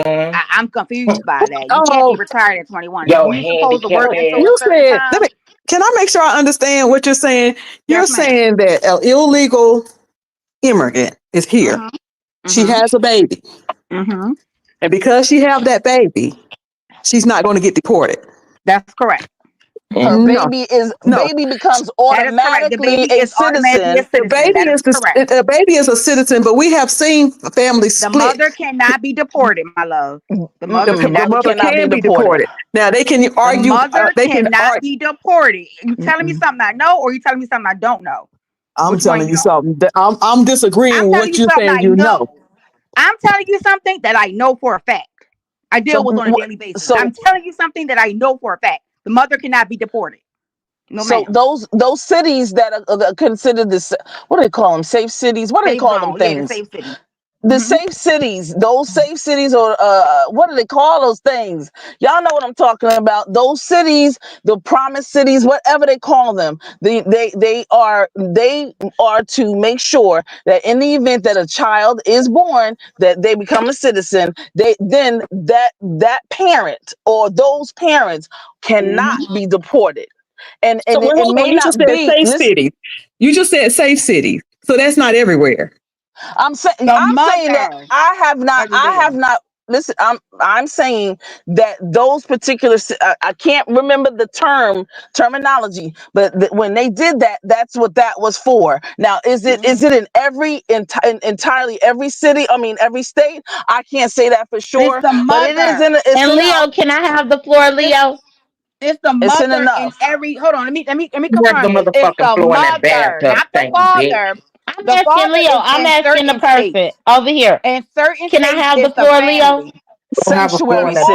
I'm confused by that. You can't be retired at 21. You're supposed to work until a certain time. Can I make sure I understand what you're saying? You're Yes, ma'am. saying that an illegal immigrant is here. She has a baby. And because she have that baby, she's not going to get deported. That's correct. Her baby becomes automatically a citizen. The baby is a citizen, but we have seen families split. The mother cannot be deported, my love. The mother can be deported. Now they can argue. The mother they cannot be deported. You telling me something I know, or you telling me something I don't know? I'm telling you something. I'm disagreeing with what you're saying. You know. I'm telling you something that I know for a fact. I deal with on a daily basis. I'm telling you something that I know for a fact. The mother cannot be deported. No, so ma'am. those cities that are considered this, what do they call them? Safe cities? What do they call them things? Yeah, the safe cities. The safe cities, those safe cities, or what do they call those things? Y'all know what I'm talking about. Those cities, the promised cities, whatever they call them, they are to make sure that in the event that a child is born, that they become a citizen, then that parent or those parents cannot be deported. And so it may not be safe cities. You just said safe cities, so that's not everywhere. I'm saying that I have not listen, I'm saying that those particular I can't remember the terminology, but when they did that, that's what that was for. Now is it in entirely every city, I mean every state? I can't say that for sure, but it is in and Leo, can I have the floor, Leo? It's the mother in every. Hold on, let me confirm this. It's the mother, not the father. I'm asking Leo. I'm asking the person over here. And certain can I have the floor, Leo? Sanctuary city.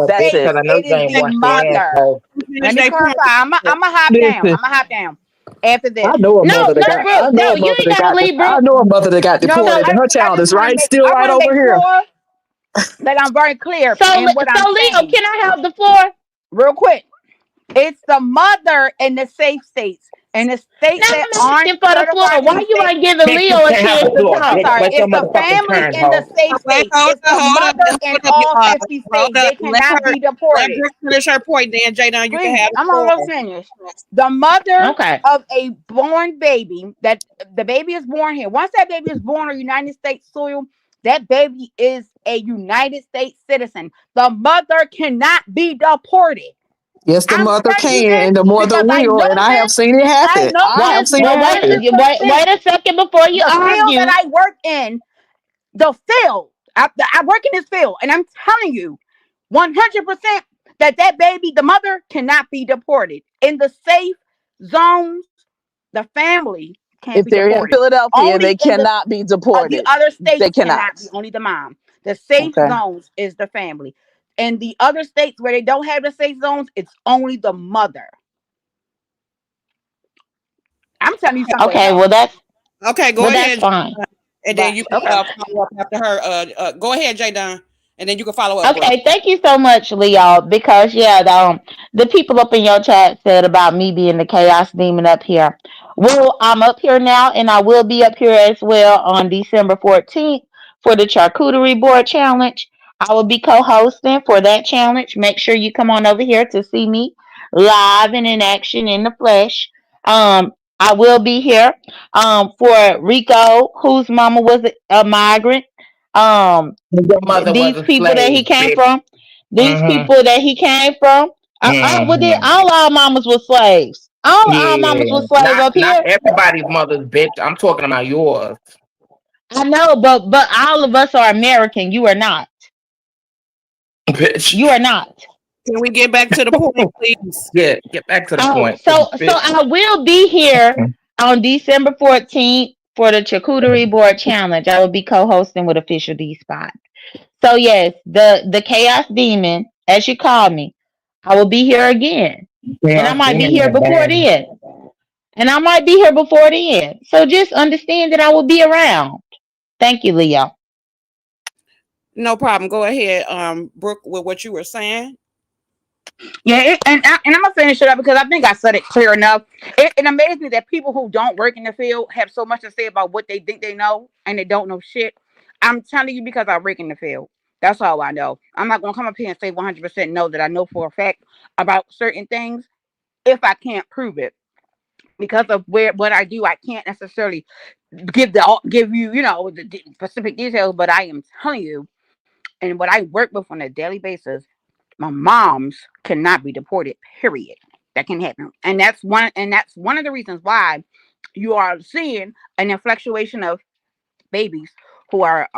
That's it. It is the mother. Let me clarify. I'm gonna hop down. After this. I know a mother that got deported, and her child is still right over here. That I'm very clear. So Leo, can I have the floor? Real quick. It's the mother in the safe states. And the states that aren't for the floor. Why you ain't giving Leo a chance to talk? I'm sorry. It's the family in the safe states. It's the mother in all 50 states. They cannot be deported. Let her finish her point, then, Jada. You can have I'm gonna finish. The mother of a born baby, that the baby is born here. Once that baby is born on United States soil, that baby is a United States citizen. The mother cannot be deported. Yes, the mother can, and the mother will, and I have seen it happen. Wait a second before you argue. The field that I work in, the field, I work in this field, and I'm telling you, 100% that baby, the mother cannot be deported. In the safe zones, the family can't be deported. If they're in Philadelphia, they cannot be deported. The other states cannot be, only the mom. The safe zones is the family. In the other states where they don't have the safe zones, it's only the mother. I'm telling you something. Okay, well that's okay. Go ahead. That's fine. And then you can follow up after her. Go ahead, Jada, and then you can follow up. Okay, thank you so much, Leo. Because the people up in your chat said about me being the chaos demon up here. Well, I'm up here now, and I will be up here as well on December 14th for the Charcuterie Board Challenge. I will be co-hosting for that challenge. Make sure you come on over here to see me live and in action in the flesh. I will be here for Rico, whose mama was a migrant. These people that he came from. These people that he came from. All our mamas were slaves. All our mamas was slave up here. Not everybody's mother's bitch. I'm talking about yours. I know, but all of us are American. You are not. Bitch. You are not. Can we get back to the point, please? Yeah, get back to the point. So I will be here on December 14th for the Charcuterie Board Challenge. I will be co-hosting with Official D Spot. So yes, the Chaos Demon, as you call me, I will be here again. And I might be here before then. So just understand that I will be around. Thank you, Leo. No problem. Go ahead, Brooke, with what you were saying. Yeah, and I'm gonna finish it up because I think I said it clear enough. It amazes me that people who don't work in the field have so much to say about what they think they know and they don't know shit. I'm telling you because I work in the field. That's all I know. I'm not gonna come up here and say 100% know that I know for a fact about certain things if I can't prove it. Because of what I do, I can't necessarily give you, the specific details, but I am telling you, and what I work with on a daily basis, my moms cannot be deported, period. That can happen. And that's one of the reasons why you are seeing an fluctuation of babies who are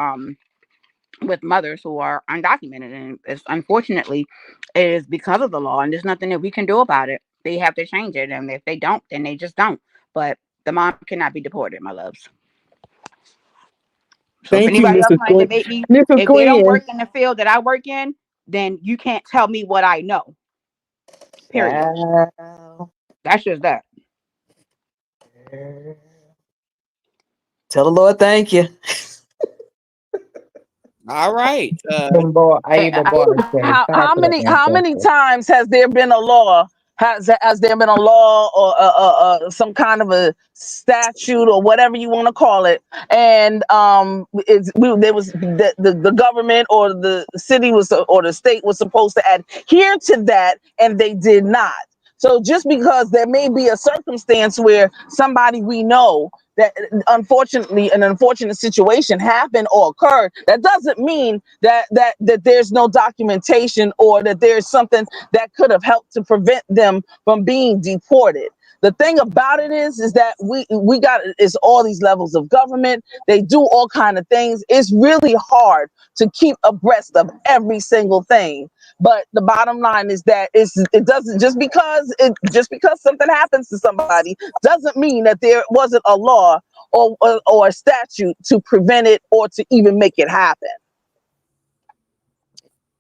with mothers who are undocumented. And it's unfortunately it is because of the law, and there's nothing that we can do about it. They have to change it, and if they don't, then they just don't. But the mom cannot be deported, my loves. So if anybody else might debate me, if they don't work in the field that I work in, then you can't tell me what I know. Period. That's just that. Tell the Lord thank you. All right. How many times has there been a law? Has there been a law or some kind of a statute or whatever you want to call it? And there was the government or the city or the state was supposed to adhere to that, and they did not. So just because there may be a circumstance where somebody we know that unfortunately an unfortunate situation happened or occurred, that doesn't mean that there's no documentation or that there's something that could have helped to prevent them from being deported. The thing about it is that we got is all these levels of government. They do all kind of things. It's really hard to keep abreast of every single thing. But the bottom line is that it doesn't just because something happens to somebody doesn't mean that there wasn't a law or a statute to prevent it or to even make it happen.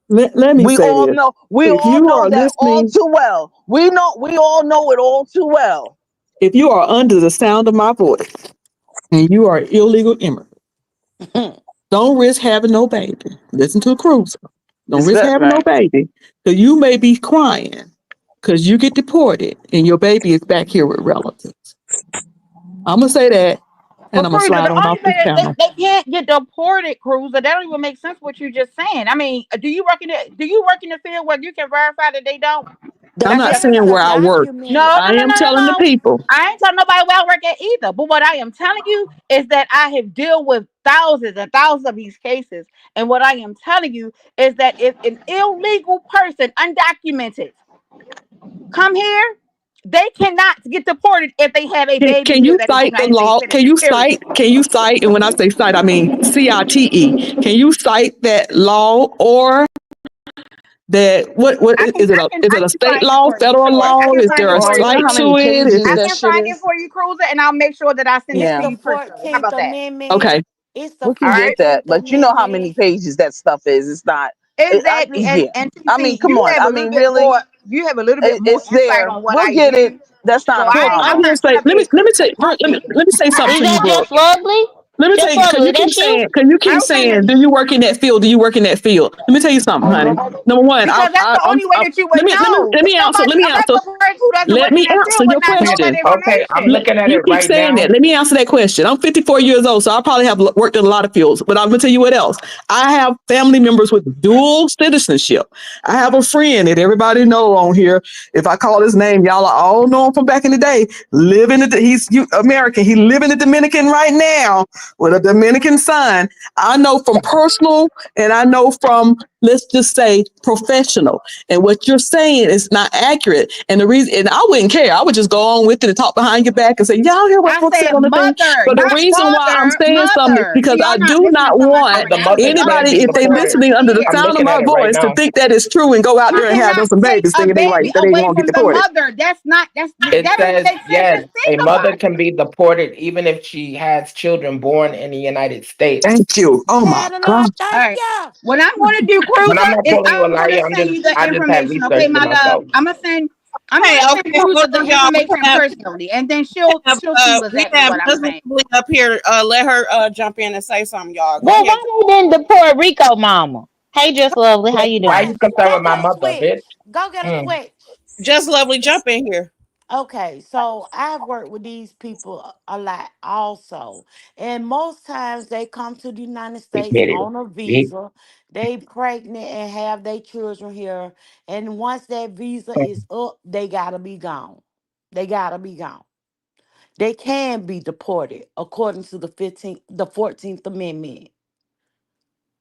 Let me we say all this. know we If all you know are that all listening, too well. We all know it all too well. if you are under the sound of my voice and you are illegal immigrant, don't risk having no baby. Listen to a cruiser. Don't risk having no baby. So you may be crying because you get deported and your baby is back here with relatives. I'm gonna say that, and I'm gonna slide on off this channel. They can't get deported, Cruiser. That don't even make sense what you just saying. I mean, do you work in the field where you can verify that they don't? I'm not saying where I work. No, I am telling the people. I ain't telling nobody where I work at either. But what I am telling you is that I have dealt with thousands and thousands of these cases. And what I am telling you is that if an illegal person, undocumented, come here, they cannot get deported if they have a baby. Can you cite the law? Can you cite? And when I say cite, I mean CITE. Can you cite that law or that what is it a state law, federal law? Is there a cite to it? I can find it for you, Cruiser, and I'll make sure that I send it to you personally. How about that? Okay. We can get that, but you know how many pages that stuff is. It's not exactly. And I mean, come on. I mean, really, you have a little bit more insight on what we'll get it. That's not. I'm gonna say. Let me say something to you, bro. Let me tell you, because you keep saying, do you work in that field? Do you work in that field? Let me tell you something, honey. Number one, that's the only way that you would know. Let me answer your question. Okay, I'm looking at it right now. You keep saying that. Let me answer that question. I'm 54 years old, so I probably have worked in a lot of fields, but I'm gonna tell you what else. I have family members with dual citizenship. I have a friend that everybody know on here. If I call his name, y'all all know him from back in the day. He's American. He live in the Dominican right now. with a Dominican son. I know from personal and I know from, let's just say, professional. And what you're saying is not accurate. And the reason, and I wouldn't care. I would just go on with it and talk behind your back and say, y'all hear what I folks said said on the thing. mother, But the not reason why I'm father. saying something is Mother. because See, y'all I not do listening not to my want The mother comprehension. can anybody, be if they deported. listening under the I'm sound of looking my at it right voice, to now. think that is true and go out You there and have cannot some take babies a thinking they right, baby that they ain't away gonna get from the deported. mother. That It don't even says, make sense to yes, think a mother about. can be deported even if she has children born in the United States. Thank you. Oh my Tell the God. Lord, All thank right. you. What I'm going to do, But I'm Cruiser, not is calling you a I'm going to liar. send you the I just had information. Okay, researched it my love. myself. I'm Hey, gonna send okay, hold Cruiser the on, y'all. information personally, and then she'll see We exactly have what I'm Muslim saying. up here. Let her jump in and say something, y'all. Go Well, ahead. why they didn't deport Rico mama? Hey, Just Lovely, how you Why doing? you concerned Go with my get a mother, switch. bitch? Go get a switch. Just Lovely, jump in here. Okay, so I've worked with these people a lot also. And most times they come to the United States on a visa. They pregnant and have their children here. And once that visa is up, they gotta be gone. They gotta be gone. They can be deported according to the 14th Amendment.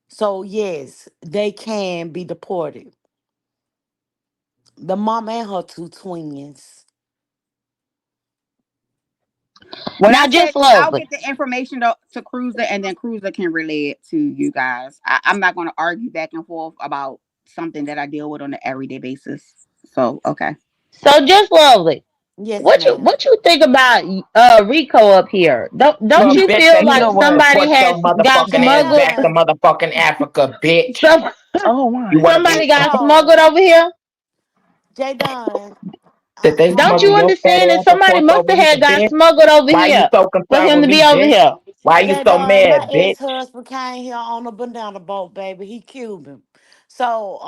So yes, they can be deported. The mom and her two twins. When Now, I said Just I'll Lovely. get the information to Cruiser, and then Cruiser can relay it to you guys. I'm not going to argue back and forth about something that I deal with on an everyday basis. So okay. So, Just Lovely. Yes, What ma'am. you think about Rico up here? Don't Well, you bitch, feel then you like know what? somebody Report has your got motherfucking ass back to smuggled? Jada. motherfucking Africa, bitch. Some, Oh my. You want to be? somebody got So, smuggled over here? Jada, Did they Don't smuggle you your fat understand that ass somebody across must over have here, had got bitch? smuggled over Why you here so for concerned him with to be me, over bitch? here? Why you so Jada, my mad, bitch? ex-husband came here on a banana boat, baby. He Cuban. So,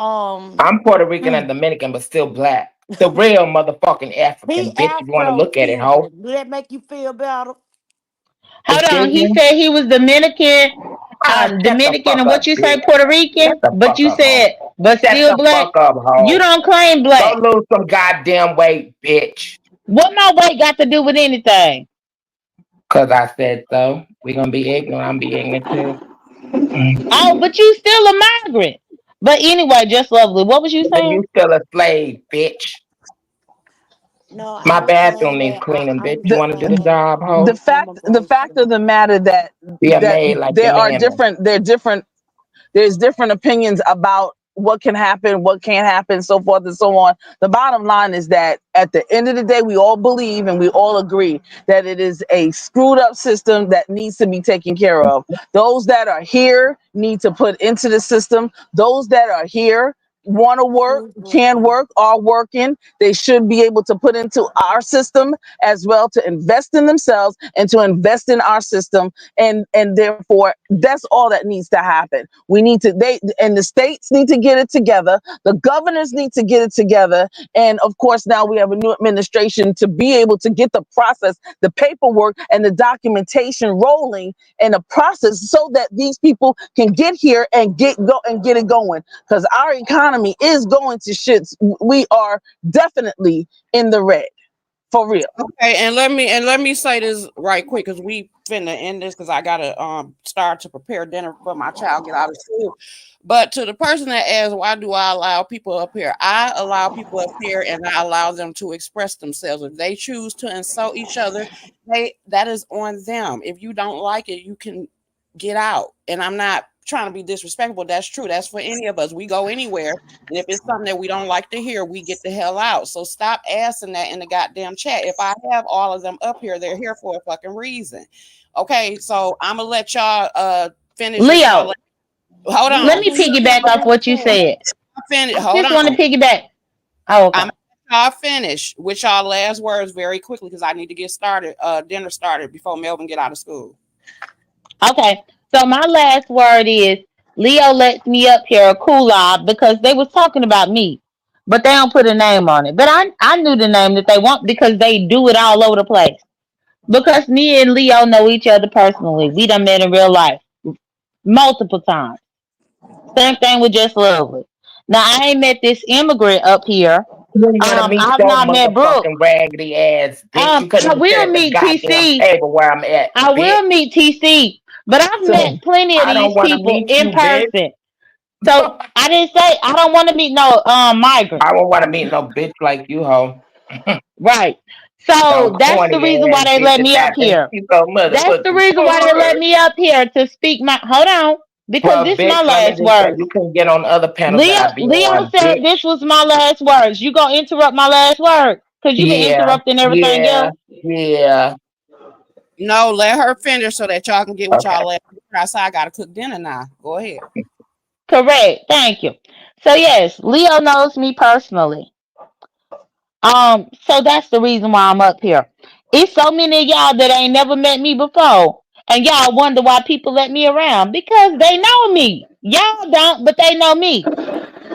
I'm Puerto Rican and Dominican, but still black. The real motherfucking African, he bitch. If you want to look at it, ho. Afro-Cuban. Do that make you feel better? Hold on. Excuse He me? said he was Dominican, Shut the Dominican, fuck and what up, you say, bitch. Puerto Shut Rican, the but fuck you up, ho. said, but Shut still the black. fuck up, You ho. don't claim Go black. lose some goddamn weight, bitch. What my weight got to do with anything? Cause I said so. We gonna be ignorant. I'm be ignorant too. Oh, but you still a migrant. But anyway, Just Lovely, what was you And saying? you still a slave, bitch. No, I My was saying bathroom needs that cleaning, bitch. I'm You The wanna do the saying job, the ho? I'm gonna fact the go fact of see. the matter Be a that maid like your there are mammy. different there's different opinions about what can happen, what can't happen, so forth and so on. The bottom line is that at the end of the day, we all believe and we all agree that it is a screwed up system that needs to be taken care of. Those that are here need to put into the system. Those that are here want to work, can work, are working. They should be able to put into our system as well, to invest in themselves and to invest in our system. And therefore, that's all that needs to happen. We need to, the states need to get it together. The governors need to get it together. And of course, now we have a new administration to be able to get the process, the paperwork and the documentation rolling and the process so that these people can get here and get it going. Because our economy is going to shit. We are definitely in the red. For real. Okay, and let me say this right quick because we finna end this because I gotta start to prepare dinner for my child get out of school. But to the person that asks, why do I allow people up here? I allow people up here and I allow them to express themselves. If they choose to insult each other, that is on them. If you don't like it, you can get out. And I'm not trying to be disrespectful. That's true. That's for any of us. We go anywhere. And if it's something that we don't like to hear, we get the hell out. So stop asking that in the goddamn chat. If I have all of them up here, they're here for a fucking reason. Okay, so I'm gonna let y'all finish with y'all. Leo, Hold on. let me piggyback off what you said. Hold Just want to on. piggyback. Oh, okay. I'm gonna finish with y'all last words very quickly because I need to get started, dinner started before Melvin get out of school. Okay. So my last word is Leo lets me up here a cool off because they was talking about me, but they don't put a name on it. But I knew the name that they want because they do it all over the place. Because me and Leo know each other personally. We done met in real life multiple times. Same thing with Just Lovely. Now I ain't met this immigrant up here. You ain't gonna meet I have your not met Brooke. motherfucking raggedy ass, bitch. You couldn't I even sit will at the meet goddamn TC. table where I'm at, I bitch. will meet TC. But I've met plenty of these people in person. So I didn't say I don't want to meet no migrants. I don't want to meet no bitch like you, ho. Right. So that's the reason why they let me up here. That's the reason why they let me up here to speak my. Hold on, because this is my last words. You can get on other panels. Leo said this was my last words. You gonna interrupt my last word? Because you've been interrupting everything else. Yeah. No, let her finish so that y'all can get what y'all left. Outside, I gotta cook dinner now. Go ahead. Correct. Thank you. So yes, Leo knows me personally. So that's the reason why I'm up here. It's so many of y'all that ain't never met me before. And y'all wonder why people let me around. Because they know me. Y'all don't, but they know me.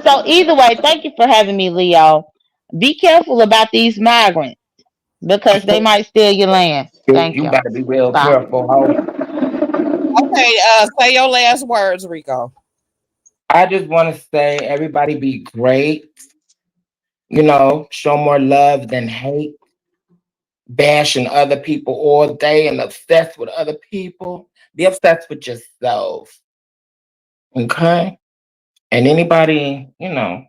So either way, thank you for having me, Leo. Be careful about these migrants. Because they might steal your land. Thank you. You better be real careful, ho. Okay, say your last words, Rico. I just want to say everybody be great. You know, show more love than hate. Bashing other people all day and obsessed with other people. Be obsessed with yourself. Okay? And anybody, you know,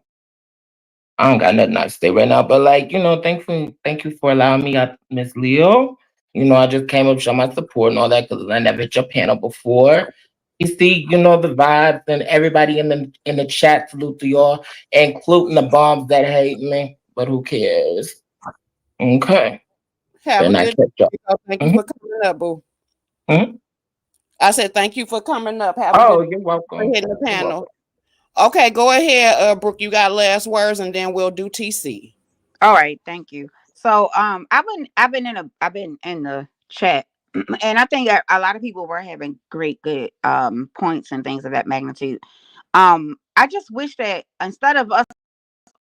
I don't got nothing to say right now, but like, you know, thank you for allowing me up, Miss Leo. You know, I just came up to show my support and all that because I never hit your panel before. You see, you know, the vibes and everybody in the chat, salute to y'all, including the bombs that hate me, but who cares? Okay. Have a good day. Thank you for coming up, boo. I said thank you for coming up. Have a good you're welcome. Hitting the panel. Okay, go ahead, Brooke. You got last words, and then we'll do TC. All right, thank you. So I've been in the chat, and I think a lot of people were having good points and things of that magnitude. I just wish that instead of us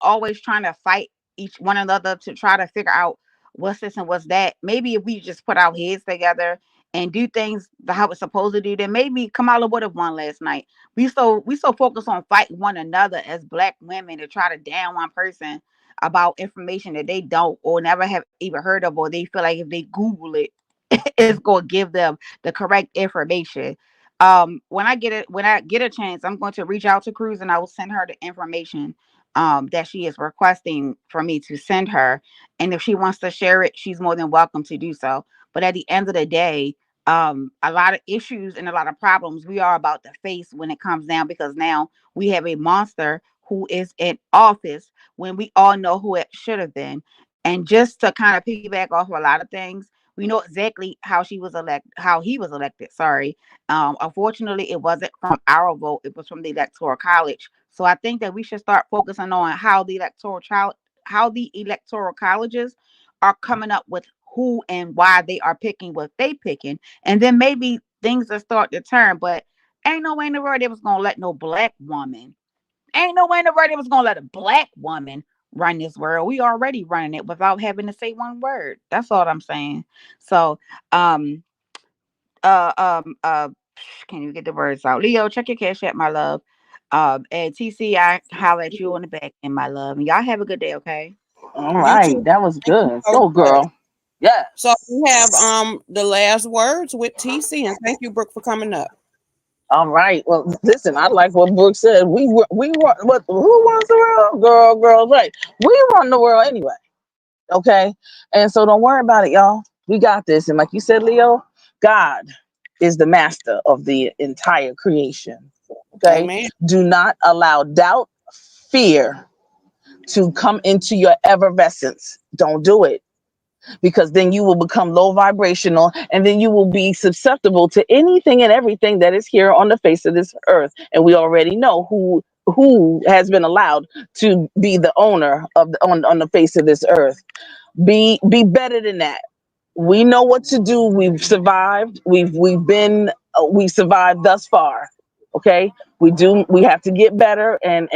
always trying to fight each one another to try to figure out what's this and what's that, maybe if we just put our heads together and do things how it's supposed to do, then maybe Kamala would have won last night. We so focused on fighting one another as Black women to try to down one person about information that they don't or never have even heard of, or they feel like if they Google it, it's going to give them the correct information. When I get a chance, I'm going to reach out to Cruz and I will send her the information that she is requesting for me to send her. And if she wants to share it, she's more than welcome to do so. But at the end of the day, a lot of issues and a lot of problems we are about to face when it comes down, because now we have a monster who is in office when we all know who it should have been. And just to kind of piggyback off of a lot of things, we know exactly how he was elected. Sorry. Unfortunately, it wasn't from our vote. It was from the Electoral College. So I think that we should start focusing on how the electoral colleges are coming up with who and why they are picking what they picking. And then maybe things will start to turn. But ain't no way in the world they was going to let no Black woman. Ain't no way in the world they was going to let a Black woman run this world. We already running it without having to say one word. That's all I'm saying. So, can you get the words out? Leo, check your cash app, my love. And TC, I holler at you on the back end, my love. And y'all have a good day, okay? All right, that was good. Go, girl. Yeah. So we have the last words with TC, and thank you, Brooke, for coming up. All right. Well, listen, I like what Brooke said. We run what? Who runs the world? Girl, right? We run the world anyway. Okay, and so don't worry about it, y'all. We got this. And like you said, Leo, God is the master of the entire creation. Okay, Amen. Do not allow doubt, fear to come into your effervescence. Don't do it. Because then you will become low vibrational, and then you will be susceptible to anything and everything that is here on the face of this earth. And we already know who has been allowed to be the owner of on the face of this earth. Be better than that. We know what to do. We've survived. We've survived thus far. Okay, we have to get better and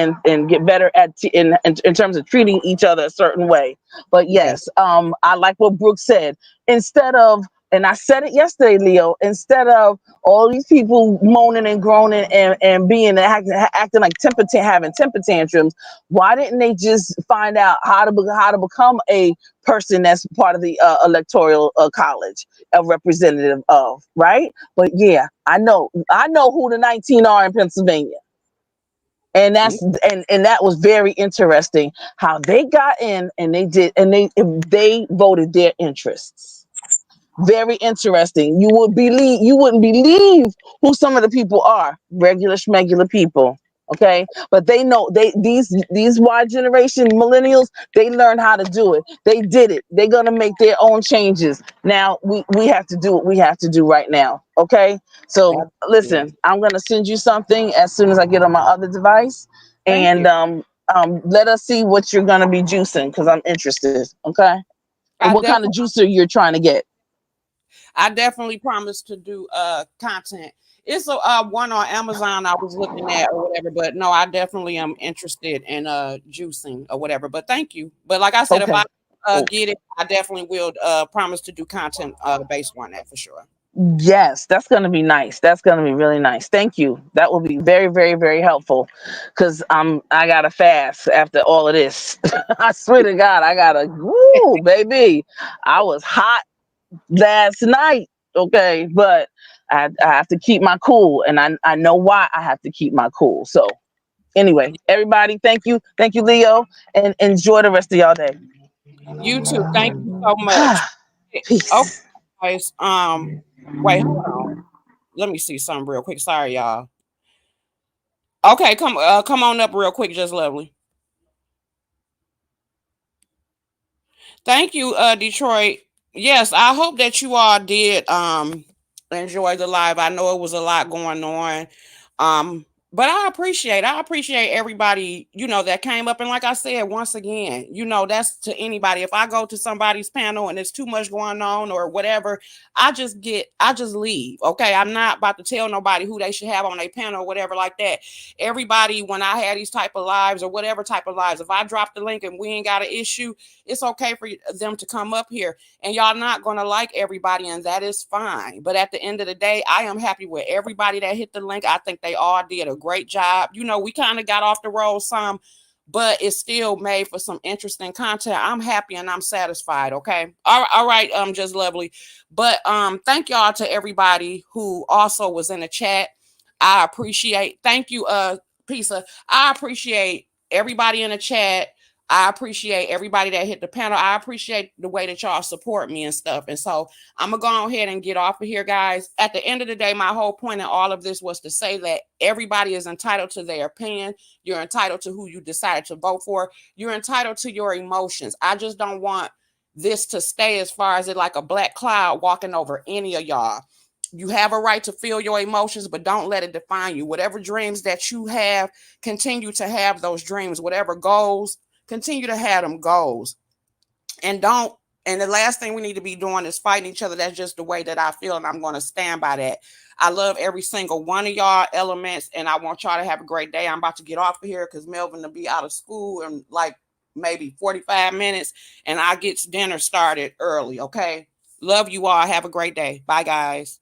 get better in terms of treating each other a certain way. But yes, I like what Brooke said. Instead of And I said it yesterday, Leo, instead of all these people moaning and groaning and being acting like having temper tantrums, why didn't they just find out how to become a person that's part of the electoral college, a representative of, right? But yeah, I know who the 19 are in Pennsylvania. And that's and that was very interesting how they got in and they voted their interests. Very interesting. You wouldn't believe who some of the people are. Regular schmegular people. Okay, but they know these Y generation millennials, they learn how to do it. They did it. They're gonna make their own changes. Now we have to do what we have to do right now. Okay, so listen, I'm gonna send you something as soon as I get on my other device, and let us see what you're gonna be juicing because I'm interested. Okay, and what kind of juicer you're trying to get. I definitely promise to do content. It's a one on Amazon I was looking at or whatever, but no, I definitely am interested in juicing or whatever. But thank you. But like I said, if I get it, I definitely will promise to do content based on that for sure. Yes, that's going to be nice. That's going to be really nice. Thank you. That will be very, very, very helpful because I got to fast after all of this. I swear to God, I got to, woo, baby. I was hot last night. Okay. But I have to keep my cool. And I know why I have to keep my cool. So anyway, everybody, thank you. Thank you, Leo. And enjoy the rest of y'all day. You too. Thank you so much. Peace. Okay, guys. Wait, hold on. Let me see something real quick. Sorry, y'all. Okay, come on up real quick, Just Lovely. Thank you, Detroit. Yes, I hope that you all did enjoy the live. I know it was a lot going on. But I appreciate everybody, that came up. And like I said, once again, that's to anybody. If I go to somebody's panel and there's too much going on or whatever, I just leave. Okay. I'm not about to tell nobody who they should have on their panel or whatever like that. Everybody, when I had these type of lives or whatever type of lives, if I drop the link and we ain't got an issue, it's okay for them to come up here. And y'all not going to like everybody, and that is fine. But at the end of the day, I am happy with everybody that hit the link. I think they all did a great job. We kind of got off the road some, but it still made for some interesting content. I'm happy and I'm satisfied. Okay. All right. Just Lovely. But thank y'all to everybody who also was in the chat. I appreciate. Thank you, Pisa. I appreciate everybody in the chat. I appreciate everybody that hit the panel. I appreciate the way that y'all support me and stuff. And so I'm going to go ahead and get off of here, guys. At the end of the day, my whole point in all of this was to say that everybody is entitled to their opinion. You're entitled to who you decided to vote for. You're entitled to your emotions. I just don't want this to stay as far as it like a black cloud walking over any of y'all. You have a right to feel your emotions, but don't let it define you. Whatever dreams that you have, continue to have those dreams. Whatever goals, continue to have them goals. And the last thing we need to be doing is fighting each other. That's just the way that I feel, and I'm going to stand by that. I love every single one of y'all elements, and I want y'all to have a great day. I'm about to get off of here because Melvin will be out of school in like maybe 45 minutes, and I get dinner started early, okay? Love you all. Have a great day. Bye, guys.